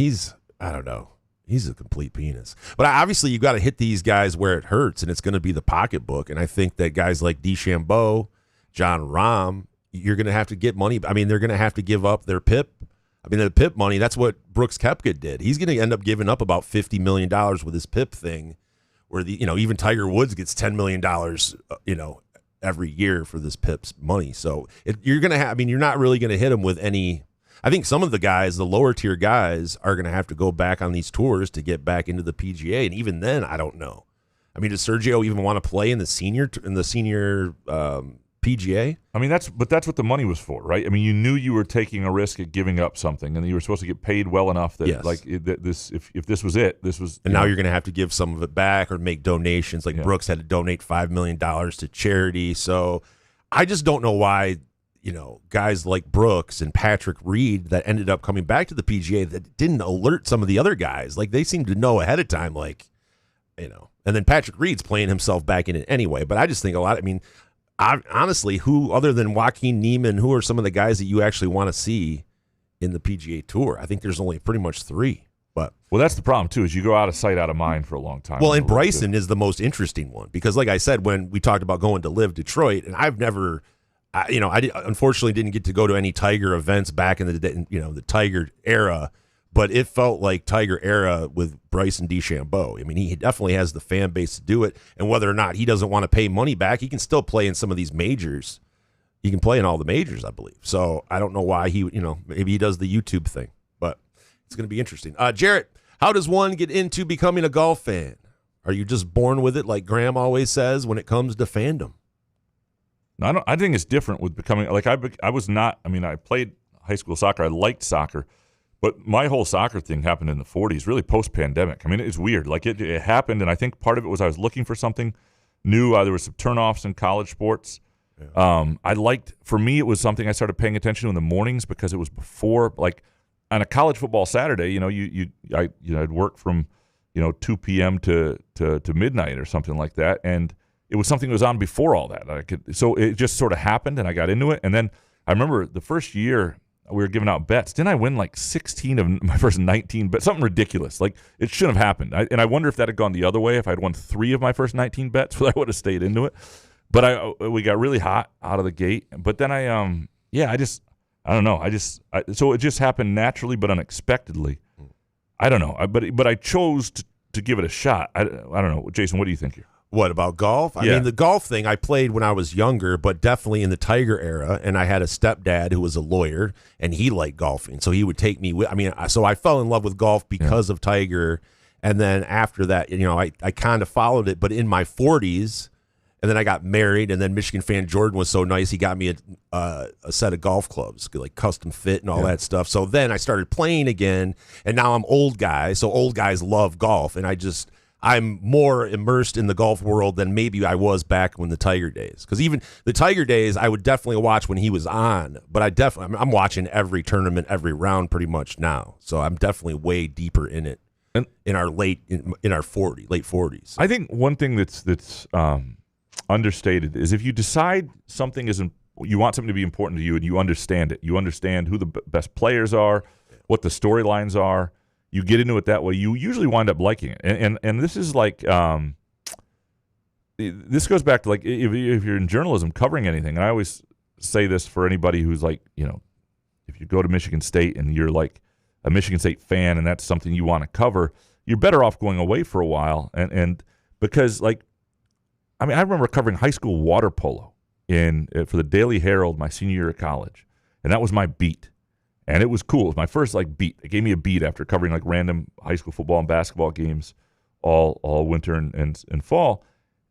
I don't know. He's a complete penis. But obviously, you've got to hit these guys where it hurts, and it's going to be the pocketbook. And I think that guys like DeChambeau, John Rahm, you're going to have to get money. I mean, they're going to have to give up their PIP. I mean, the PIP money, that's what Brooks Koepka did. He's going to end up giving up about $50 million with his PIP thing, where even Tiger Woods gets $10 million, every year for this PIP's money. So you're going to have, you're not really going to hit him with any. I think some of the guys, the lower tier guys, are going to have to go back on these tours to get back into the PGA. And even then, I don't know. I mean, does Sergio even want to play in the senior PGA? I mean, that's what the money was for, right? I mean, you knew you were taking a risk at giving up something, and you were supposed to get paid well enough that, if this was it, this was. And now you're going to have to give some of it back or make donations. Like Brooks had to donate $5 million to charity. So I just don't know why, guys like Brooks and Patrick Reed that ended up coming back to the PGA that didn't alert some of the other guys. Like they seemed to know ahead of time, and then Patrick Reed's playing himself back in it anyway. But I just think honestly, who other than Joaquin Neiman, who are some of the guys that you actually want to see in the PGA Tour. I think there's only pretty much 3. But well, that's the problem too, is you go out of sight, out of mind for a long time. Well, and Bryson is the most interesting one because, like I said, when we talked about going to Live Detroit, and I've never, I unfortunately didn't get to go to any Tiger events back in the day, the Tiger era, but it felt like Tiger era with Bryson DeChambeau. I mean, he definitely has the fan base to do it, and whether or not he doesn't want to pay money back, he can still play in some of these majors. He can play in all the majors, I believe. So I don't know why maybe he does the YouTube thing. It's going to be interesting. Jarrett, how does one get into becoming a golf fan? Are you just born with it, like Graham always says, when it comes to fandom? No, I think it's different with becoming. Like I was not. I mean, I played high school soccer. I liked soccer, but my whole soccer thing happened in the 40s, really post-pandemic. I mean, it's weird. Like it happened, and I think part of it was I was looking for something new. There were some turnoffs in college sports. Yeah. For me, it was something I started paying attention to in the mornings because it was before, like, on a college football Saturday, I'd work from 2 p.m. to midnight or something like that, and it was something that was on before all that. So it just sort of happened, and I got into it. And then I remember the first year we were giving out bets. Didn't I win like 16 of my first 19 bets? Something ridiculous. Like it shouldn't have happened. And I wonder if that had gone the other way. If I'd won 3 of my first 19 bets, whether I would have stayed into it. But we got really hot out of the gate. But then I don't know. So it just happened naturally but unexpectedly. I don't know. But I chose to give it a shot. I don't know. Jason, what do you think here? What about golf? I mean, the golf thing I played when I was younger, but definitely in the Tiger era. And I had a stepdad who was a lawyer, and he liked golfing. So he would take me with. I mean, so I fell in love with golf because of Tiger. And then after that, I kind of followed it. But in my 40s, and then I got married, and then Michigan fan Jordan was so nice, he got me a set of golf clubs, like custom fit and all that stuff. So then I started playing again, and now I'm old guy, so old guys love golf, and I'm more immersed in the golf world than maybe I was back when the Tiger days. Because even the Tiger days, I would definitely watch when he was on, but I'm watching every tournament, every round pretty much now. So I'm definitely way deeper in it in our late 40s. I think one thing that's understated is if you decide something you want something to be important to you and you understand it, you understand who the best players are, what the storylines are, you get into it that way, you usually wind up liking it. And this is like this goes back to like if you're in journalism covering anything, and I always say this for anybody who's like, if you go to Michigan State and you're like a Michigan State fan and that's something you want to cover, you're better off going away for a while and because like I remember covering high school water polo for the Daily Herald my senior year of college, and that was my beat, and it was cool. It was my first beat. It gave me a beat after covering random high school football and basketball games all winter and fall,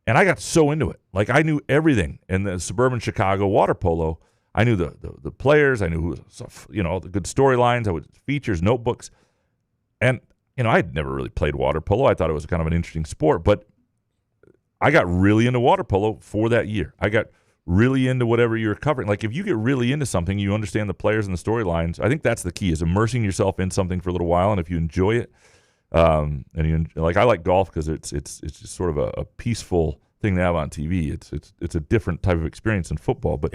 and I got so into it. Like I knew everything in the suburban Chicago water polo. I knew the players. I knew the good storylines. I would features, notebooks, and I'd never really played water polo. I thought it was kind of an interesting sport, but I got really into water polo for that year. I got really into whatever you're covering. Like if you get really into something, you understand the players and the storylines. I think that's the key, is immersing yourself in something for a little while. And if you enjoy it, I like golf because it's just sort of a peaceful thing to have on TV. It's a different type of experience than football, but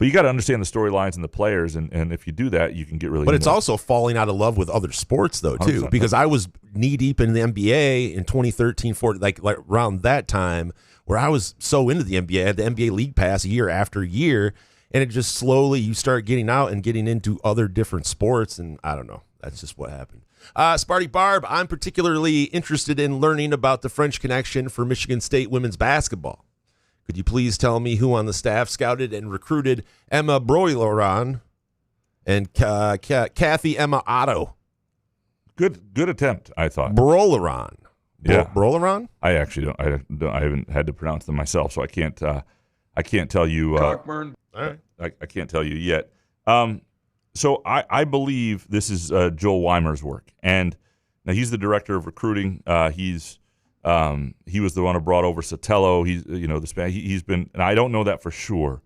you got to understand the storylines and the players, and if you do that, you can get really. But it's also falling out of love with other sports though too, 100%. Because I was knee deep in the NBA in 2013, 14, like around that time, where I was so into the NBA. I had the NBA League Pass year after year, and it just slowly you start getting out and getting into other different sports, and I don't know. That's just what happened. Sparty Barb, I'm particularly interested in learning about the French Connection for Michigan State women's basketball. Could you please tell me who on the staff scouted and recruited Emma Broileron and Kathy Emma Otto? Good attempt, I thought. Broileron. Yeah. Broileron? I actually don't. I haven't had to pronounce them myself, so I can't tell you. Cockburn. All right. I can't tell you yet. So I believe this is Joel Weimer's work, and now he's the director of recruiting. He was the one who brought over Sotelo. He's been, and I don't know that for sure,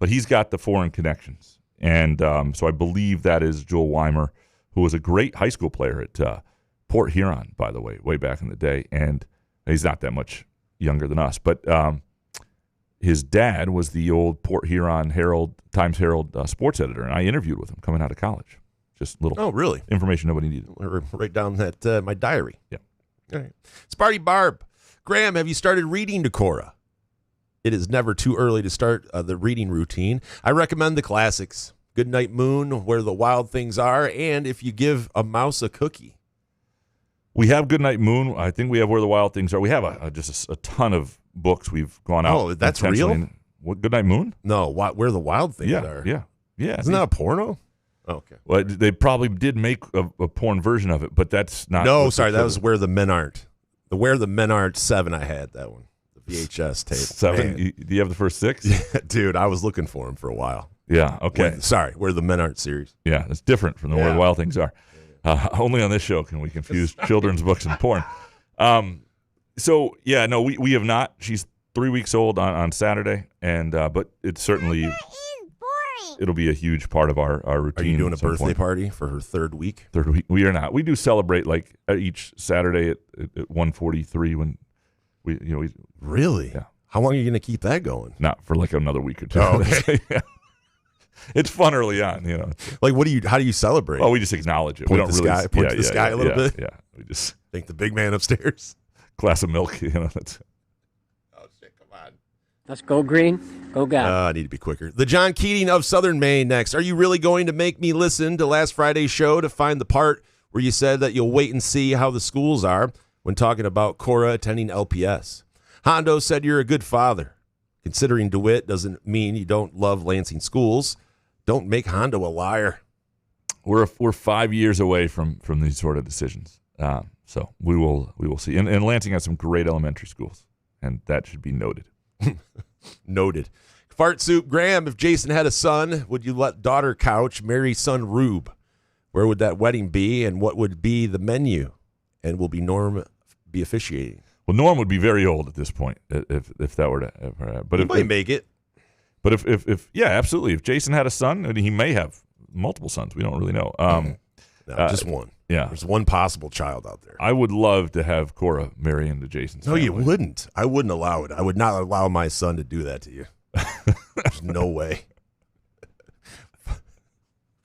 but he's got the foreign connections, and so I believe that is Joel Weimer, who was a great high school player at Port Huron, by the way back in the day, and he's not that much younger than us, but his dad was the old Port Huron Times Herald sports editor, and I interviewed with him coming out of college. Just little really? Information nobody needed. Write down that my diary. Yeah. All right. Sparty Barb. Graham, have you started reading to Cora? It is never too early to start the reading routine. I recommend the classics. Goodnight Moon, Where the Wild Things Are, and If You Give a Mouse a Cookie. We have Goodnight Moon. I think we have Where the Wild Things Are. We have just a ton of books we've gone out. Oh, that's real? What, Goodnight Moon? No, Where the Wild Things Are. Yeah. Isn't that a porno? Oh, okay. Well, they probably did make a porn version of it, but that's not. No, sorry, that was Where the Men Aren't. The Where the Men Aren't 7, I had that one. The VHS tape. 7? Do you have the first 6? Yeah, dude, I was looking for them for a while. Yeah, okay. Where the Men Aren't series. Yeah, it's different from the Where the Wild Things Are. Only on this show can we confuse children's books and porn. So, yeah, no, we have not. She's 3 weeks old on Saturday, and but it's certainly it'll be a huge part of our routine. Are you doing a birthday party for her third week? Third week. We are not. We do celebrate like each Saturday at 1:43 when we Really? Yeah. How long are you going to keep that going? Not for like another week or two. Oh, okay. Yeah. It's fun early on, Like, how do you celebrate? Well, we just acknowledge it. Point We don't to really point to the sky a little bit. Yeah, we just thank the big man upstairs. Glass of milk. That's. Oh shit! Come on. Let's go green. Go Gal. I need to be quicker. The John Keating of Southern Maine next. Are you really going to make me listen to last Friday's show to find the part where you said that you'll wait and see how the schools are when talking about Cora attending LPS? Hondo said you're a good father. Considering DeWitt doesn't mean you don't love Lansing schools. Don't make Hondo a liar. We're 5 years away from these sort of decisions, so we will see. And Lansing has some great elementary schools, and that should be noted. Noted. Fart Soup Graham. If Jason had a son, would you let daughter Couch marry son Rube? Where would that wedding be, and what would be the menu? And will Norm be officiating? Well, Norm would be very old at this point if that were to ever. But he might make it. But if yeah, absolutely. If Jason had a son, he may have multiple sons. We don't really know. No, just one. Yeah. There's one possible child out there. I would love to have Cora marry into Jason's No, family. you wouldn't. I wouldn't allow it. I would not allow my son to do that to you. There's no way.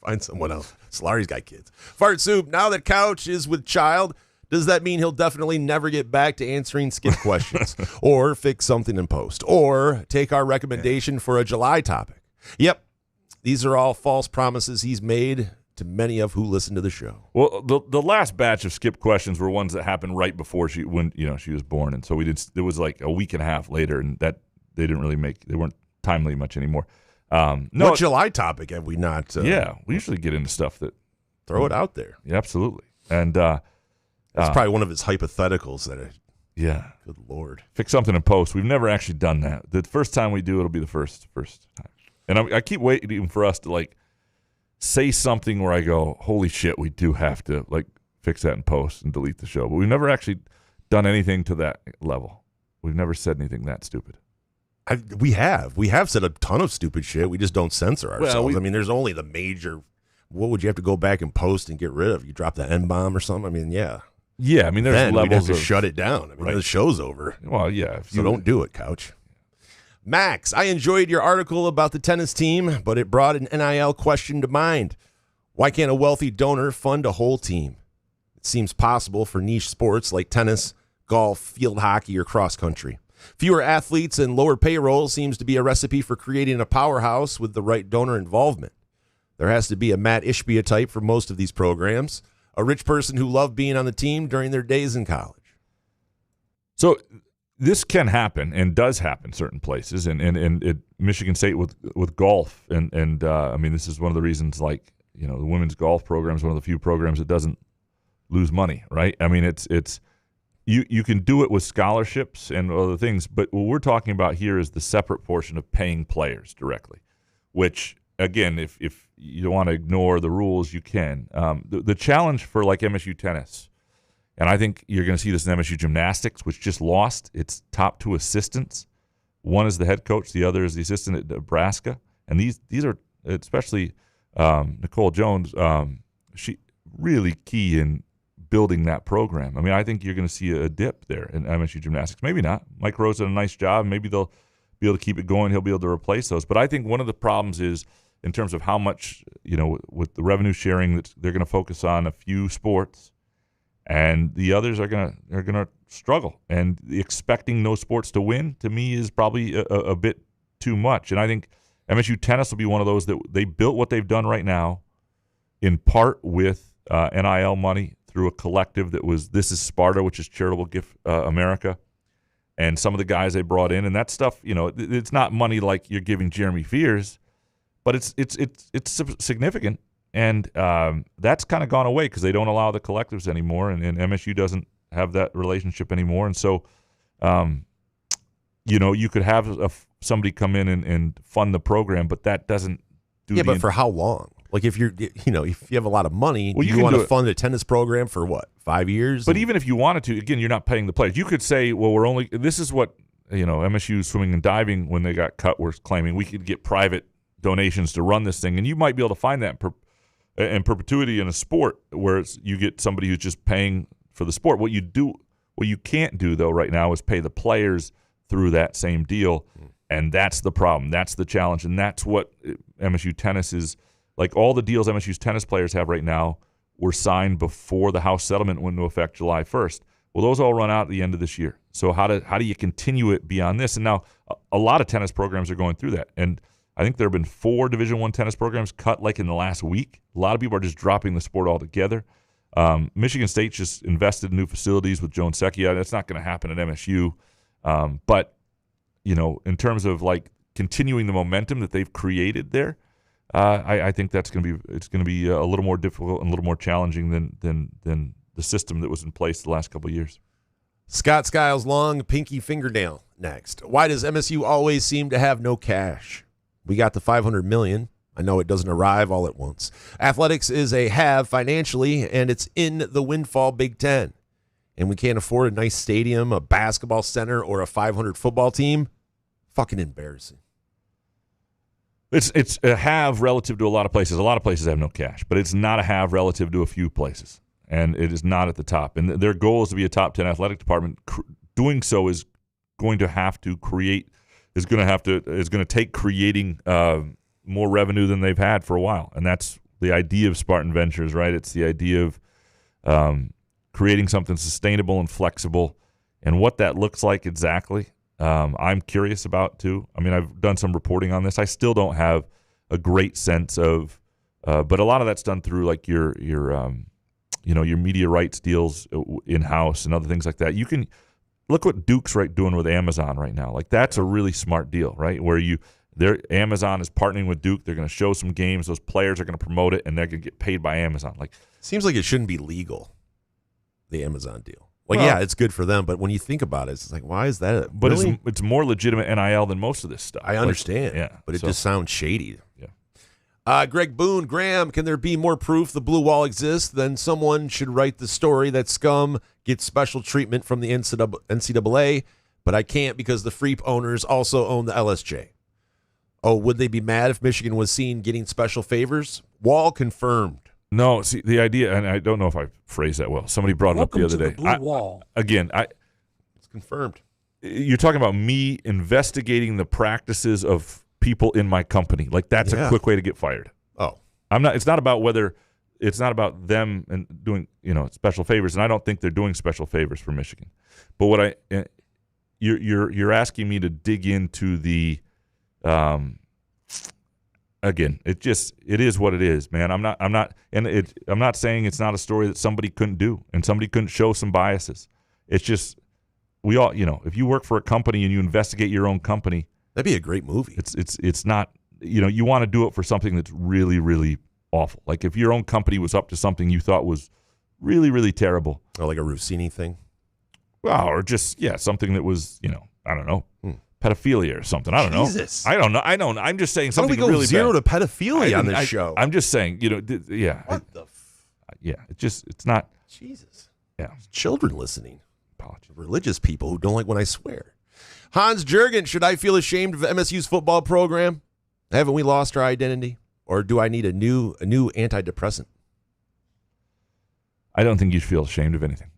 Find someone else. Solari's got kids. Fart Soup, now that Couch is with child, does that mean he'll definitely never get back to answering skip questions or fix something in post or take our recommendation for a July topic? Yep. These are all false promises he's made to many of who listen to the show. Well, the last batch of skip questions were ones that happened right before she was born, and so it was like a week and a half later, and that they weren't timely much anymore. No, what July topic have we not? We usually get into stuff that throw it out there. Yeah, absolutely, and that's probably one of his hypotheticals that. Yeah. Good Lord. Fix something in post. We've never actually done that. The first time we do, it'll be the first time. And I keep waiting for us to like say something where I go, holy shit, we do have to like fix that in post and delete the show. But we've never actually done anything to that level. We've never said anything that stupid. We have said a ton of stupid shit. We just don't censor ourselves. I mean, there's only the major. What would you have to go back and post and get rid of? You drop the N-bomb or something? I mean, yeah. Yeah, I mean, there's then levels we'd have to of shut it down. I mean, the show's over. Well, yeah. So don't do it, Couch. Max, I enjoyed your article about the tennis team, but it brought an NIL question to mind. Why can't a wealthy donor fund a whole team? It seems possible for niche sports like tennis, golf, field hockey, or cross country. Fewer athletes and lower payroll seems to be a recipe for creating a powerhouse with the right donor involvement. There has to be a Matt Ishbia type for most of these programs, a rich person who loved being on the team during their days in college. So this can happen and does happen certain places, and at Michigan State with golf, and I mean, this is one of the reasons, like, the women's golf program is one of the few programs that doesn't lose money, right? I mean, it's you can do it with scholarships and other things, but what we're talking about here is the separate portion of paying players directly, which, again, if you don't want to ignore the rules, you can. The challenge for like MSU tennis, and I think you're going to see this in MSU gymnastics, which just lost its top two assistants. One is the head coach, the other is the assistant at Nebraska, and these are especially Nicole Jones. She really key in building that program. I mean, I think you're going to see a dip there in MSU gymnastics. Maybe not. Mike Rose did a nice job. Maybe they'll be able to keep it going. He'll be able to replace those. But I think one of the problems is in terms of how much, with the revenue sharing, that they're going to focus on a few sports, and the others are going to struggle. And expecting those sports to win, to me, is probably a bit too much. And I think MSU tennis will be one of those that they built what they've done right now in part with NIL money through a collective that was This Is Sparta, which is Charitable Gift America, and some of the guys they brought in. And that stuff, it's not money like you're giving Jeremy Fears, but it's significant. And that's kind of gone away because they don't allow the collectives anymore, and MSU doesn't have that relationship anymore. And so, you could have somebody come in and fund the program, but that doesn't do. Yeah, but for how long? Like if if you have a lot of money, well, you want to fund a tennis program for what, 5 years? But even if you wanted to, again, you're not paying the players. You could say, well, this is what MSU swimming and diving, when they got cut, were claiming we could get private donations to run this thing, and you might be able to find that in perpetuity in a sport where you get somebody who's just paying for the sport. What you can't do though right now is pay the players through that same deal, and that's the problem. That's the challenge, and that's what MSU tennis is. Like, all the deals MSU's tennis players have right now were signed before the House settlement went into effect July 1st. Well, those all run out at the end of this year. So how do you continue it beyond this? And now a lot of tennis programs are going through that. And I think there have been 4 Division I tennis programs cut like in the last week. A lot of people are just dropping the sport altogether. Michigan State just invested in new facilities with Joan Secchia. That's not going to happen at MSU. But, in terms of like continuing the momentum that they've created there, I think it's going to be a little more difficult and a little more challenging than the system that was in place the last couple of years. Scott Skiles' long pinky fingernail next. Why does MSU always seem to have no cash? We got the $500 million. I know it doesn't arrive all at once. Athletics is a have financially, and it's in the windfall Big Ten. And we can't afford a nice stadium, a basketball center, or a 500 football team. Fucking embarrassing. It's a have relative to a lot of places. A lot of places have no cash, but it's not a have relative to a few places, and it is not at the top. And their goal is to be a top 10 athletic department. Doing so is going to have to take creating more revenue than they've had for a while, and that's the idea of Spartan Ventures, right? It's the idea of creating something sustainable and flexible, and what that looks like exactly. I'm curious about too. I mean, I've done some reporting on this. I still don't have a great sense of, but a lot of that's done through like your media rights deals in house and other things like that. You can look what Duke's doing with Amazon right now. Like, that's a really smart deal, right? Where Amazon is partnering with Duke. They're going to show some games. Those players are going to promote it, and they're going to get paid by Amazon. Like, seems like it shouldn't be legal, the Amazon deal. Like, yeah, it's good for them, but when you think about it, it's like, why is that? But really? It's more legitimate NIL than most of this stuff. I understand, but it just sounds shady. Yeah. Greg Boone, Graham, can there be more proof the blue wall exists? Then someone should write the story that scum gets special treatment from the NCAA, but I can't because the Freep owners also own the LSJ. Oh, would they be mad if Michigan was seen getting special favors? Wall confirmed. No, see, the idea, and I don't know if I phrased that well. Somebody brought it up the other day. Blue wall. It's confirmed. You're talking about me investigating the practices of people in my company. Like, that's a quick way to get fired. Oh, it's not about them and doing, special favors, and I don't think they're doing special favors for Michigan. But what you're asking me to dig into the again, it is what it is, man. I'm not saying it's not a story that somebody couldn't do and somebody couldn't show some biases. It's just, we all, if you work for a company and you investigate your own company, that'd be a great movie. It's not, you want to do it for something that's really, really awful. Like, if your own company was up to something you thought was really, really terrible, or like a Rossini thing, well, or just something that was, I don't know. Pedophilia or something. I don't know. Jesus. I don't know. I'm just saying something really bad. How do we go zero to pedophilia on this show? I'm just saying, What the? It's not. Jesus. Yeah. Children listening. Apologies. Religious people who don't like when I swear. Hans Jurgen, should I feel ashamed of MSU's football program? Haven't we lost our identity? Or do I need a new antidepressant? I don't think you should feel ashamed of anything.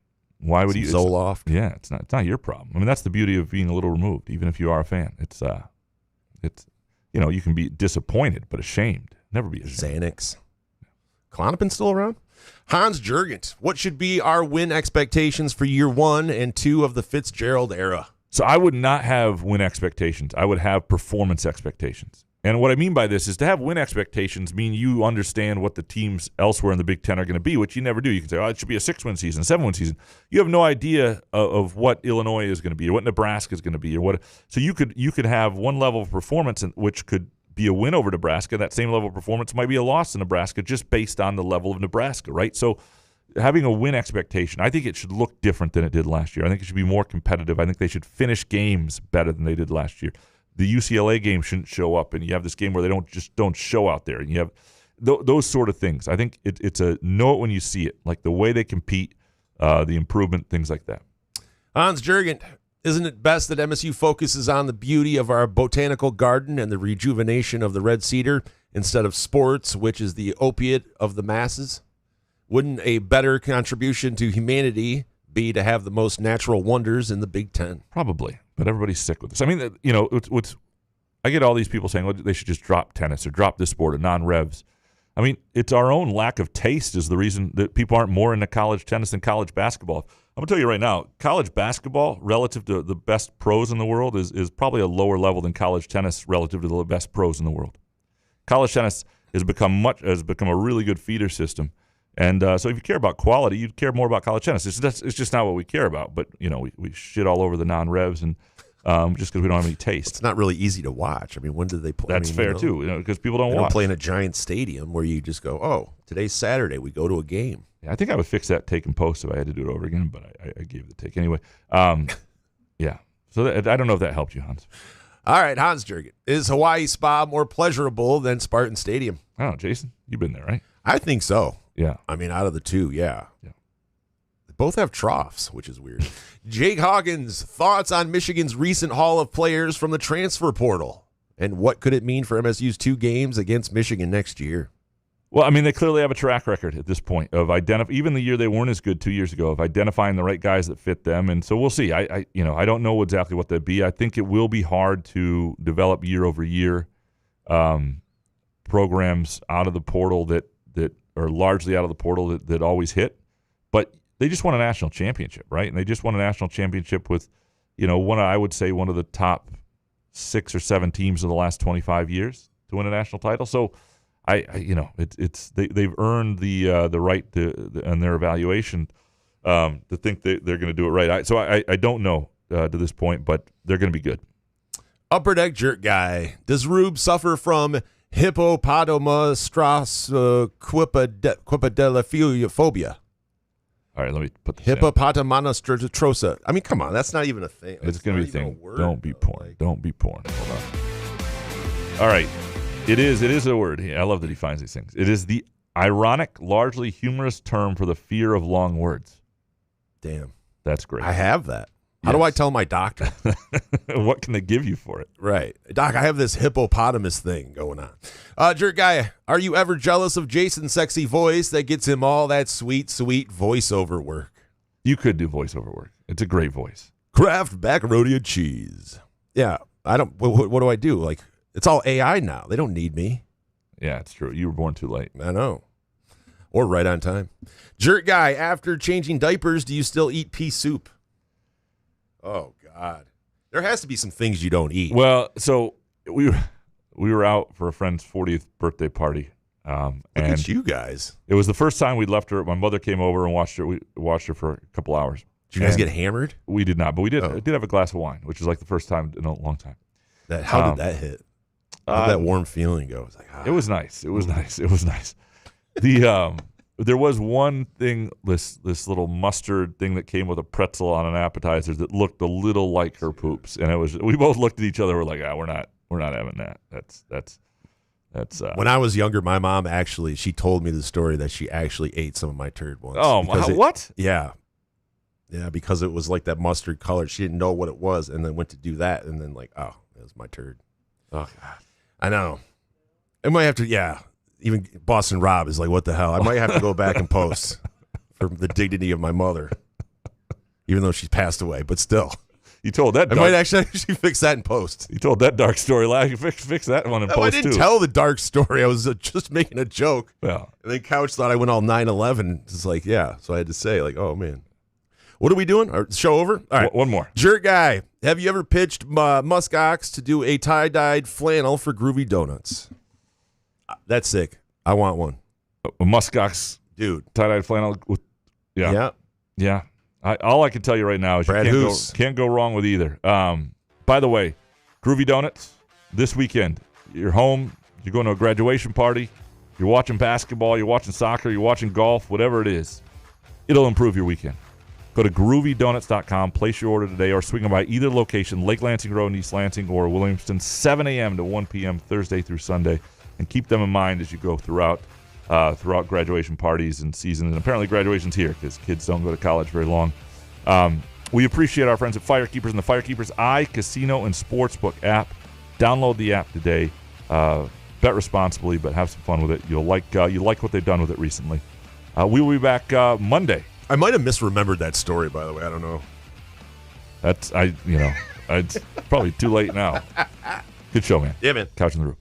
Why would you? Zoloft? Yeah, it's not your problem. I mean, that's the beauty of being a little removed, even if you are a fan. It's you can be disappointed, but ashamed. Never be ashamed. Xanax. Klonopin still around? Hans Jurgens, what should be our win expectations for year 1 and 2 of the Fitzgerald era? So I would not have win expectations. I would have performance expectations. And what I mean by this is to have win expectations mean you understand what the teams elsewhere in the Big Ten are going to be, which you never do. You can say, it should be a 6-win season, 7-win season. You have no idea of what Illinois is going to be or what Nebraska is going to be or what. So you could have one level of performance which could be a win over Nebraska. That same level of performance might be a loss to Nebraska just based on the level of Nebraska, right? So having a win expectation, I think it should look different than it did last year. I think it should be more competitive. I think they should finish games better than they did last year. The UCLA game shouldn't show up, and you have this game where they don't show out there, and you have those sort of things. I think it's a know it when you see it, like the way they compete, the improvement, things like that. Hans Jurgens, isn't it best that MSU focuses on the beauty of our botanical garden and the rejuvenation of the red cedar instead of sports, which is the opiate of the masses? Wouldn't a better contribution to humanity be to have the most natural wonders in the Big Ten? Probably, but everybody's sick with this. I mean, I get all these people saying, well, they should just drop tennis or drop this sport or non-revs. I mean, it's our own lack of taste is the reason that people aren't more into college tennis than college basketball. I'm going to tell you right now, college basketball relative to the best pros in the world is probably a lower level than college tennis relative to the best pros in the world. College tennis has become a really good feeder system. And so if you care about quality, you'd care more about college tennis. It's just not what we care about. But, we shit all over the non-revs and just because we don't have any taste. It's not really easy to watch. I mean, when did they play? That's fair, too, because people don't watch. Don't play in a giant stadium where you just go, oh, today's Saturday, we go to a game. Yeah, I think I would fix that take and post if I had to do it over again, but I gave the take anyway. Yeah. So I don't know if that helped you, Hans. All right, Hans Jurgens. Is Hawaii Spa more pleasurable than Spartan Stadium? I don't know, Jason. You've been there, right? I think so. Yeah. I mean, out of the two, yeah. They both have troughs, which is weird. Jake Hawkins, thoughts on Michigan's recent haul of players from the transfer portal, and what could it mean for MSU's 2 games against Michigan next year? Well, I mean, they clearly have a track record at this point of even the year they weren't as good 2 years ago, of identifying the right guys that fit them. And so we'll see. I don't know exactly what that'd be. I think it will be hard to develop year over year programs out of the portal that are largely out of the portal that always hit. But they just won a national championship, right? And they just won a national championship with, I would say one of the top 6 or 7 teams of the last 25 years to win a national title. So they've earned the right to and their evaluation to think they're going to do it right. I don't know to this point, but they're going to be good. Upper Deck Jerk Guy, does Rube suffer from hippopotamostraphobia? All right, let me put this hippopotamostratrosa. I mean, come on, that's not even a thing. It's going to be a thing. Don't be porn. Don't be porn. Hold on. All right. It is a word. I love that he finds these things. It is the ironic, largely humorous term for the fear of long words. Damn. That's great. I have that. How do I tell my doctor? What can they give you for it? Right. Doc, I have this hippopotamus thing going on. Jerk Guy, are you ever jealous of Jason's sexy voice that gets him all that sweet, sweet voiceover work? You could do voiceover work. It's a great voice. Kraft macaroni and cheese. Yeah. I don't. What do I do? Like, it's all AI now. They don't need me. Yeah, it's true. You were born too late. I know. Or right on time. Jerk Guy, after changing diapers, do you still eat pea soup? Oh, God. There has to be some things you don't eat. Well, so we were out for a friend's 40th birthday party. Look at you guys. It was the first time we'd left her. My mother came over and watched her. We watched her for a couple hours. Did you guys get hammered? We did not, but we did have a glass of wine, which is like the first time in a long time. How did that hit? How did that warm feeling go? It was like, It was nice. It was nice. It was nice. There was one thing, this little mustard thing that came with a pretzel on an appetizer that looked a little like her poops, and we both looked at each other. We're like, we're not having that. That's. When I was younger, my mom she told me the story that she actually ate some of my turd once. Oh, what? Yeah, because it was like that mustard color. She didn't know what it was, and then went to do that, and then like, it was my turd. Oh God, I know. I might have to. Yeah. Even Boston Rob is like, what the hell? I might have to go back and post for the dignity of my mother, even though she's passed away, but still. You told that. I might actually fix that in post. You told that dark story last. You fix that one in post I didn't too. tell the dark story. I was just making a joke. Yeah. And then Couch thought I went all 9/11. It's like, yeah. So I had to say, like, oh man, what are we doing? Our show over? All right, one more. Jerk guy, have you ever pitched Musk Ox to do a tie-dyed flannel for Groovy Donuts? That's sick. I want one. A Musk Ox, dude. Tie-dyed flannel with, yeah. All I can tell you right now is you can't go wrong with either. By the way, Groovy Donuts, this weekend, you're home, you're going to a graduation party, you're watching basketball, you're watching soccer, you're watching golf, whatever it is, it'll improve your weekend. Go to groovydonuts.com, place your order today, or swing by either location, Lake Lansing Road in East Lansing or Williamston, 7 a.m. to 1 p.m. Thursday through Sunday, and keep them in mind as you go throughout graduation parties and seasons. And apparently graduation's here because kids don't go to college very long. We appreciate our friends at Firekeepers and the Firekeepers iCasino and Sportsbook app. Download the app today. Bet responsibly, but have some fun with it. You'll like what they've done with it recently. We will be back Monday. I might have misremembered that story, by the way. I don't know. It's probably too late now. Good show, man. Yeah, man. Couch in the Roof.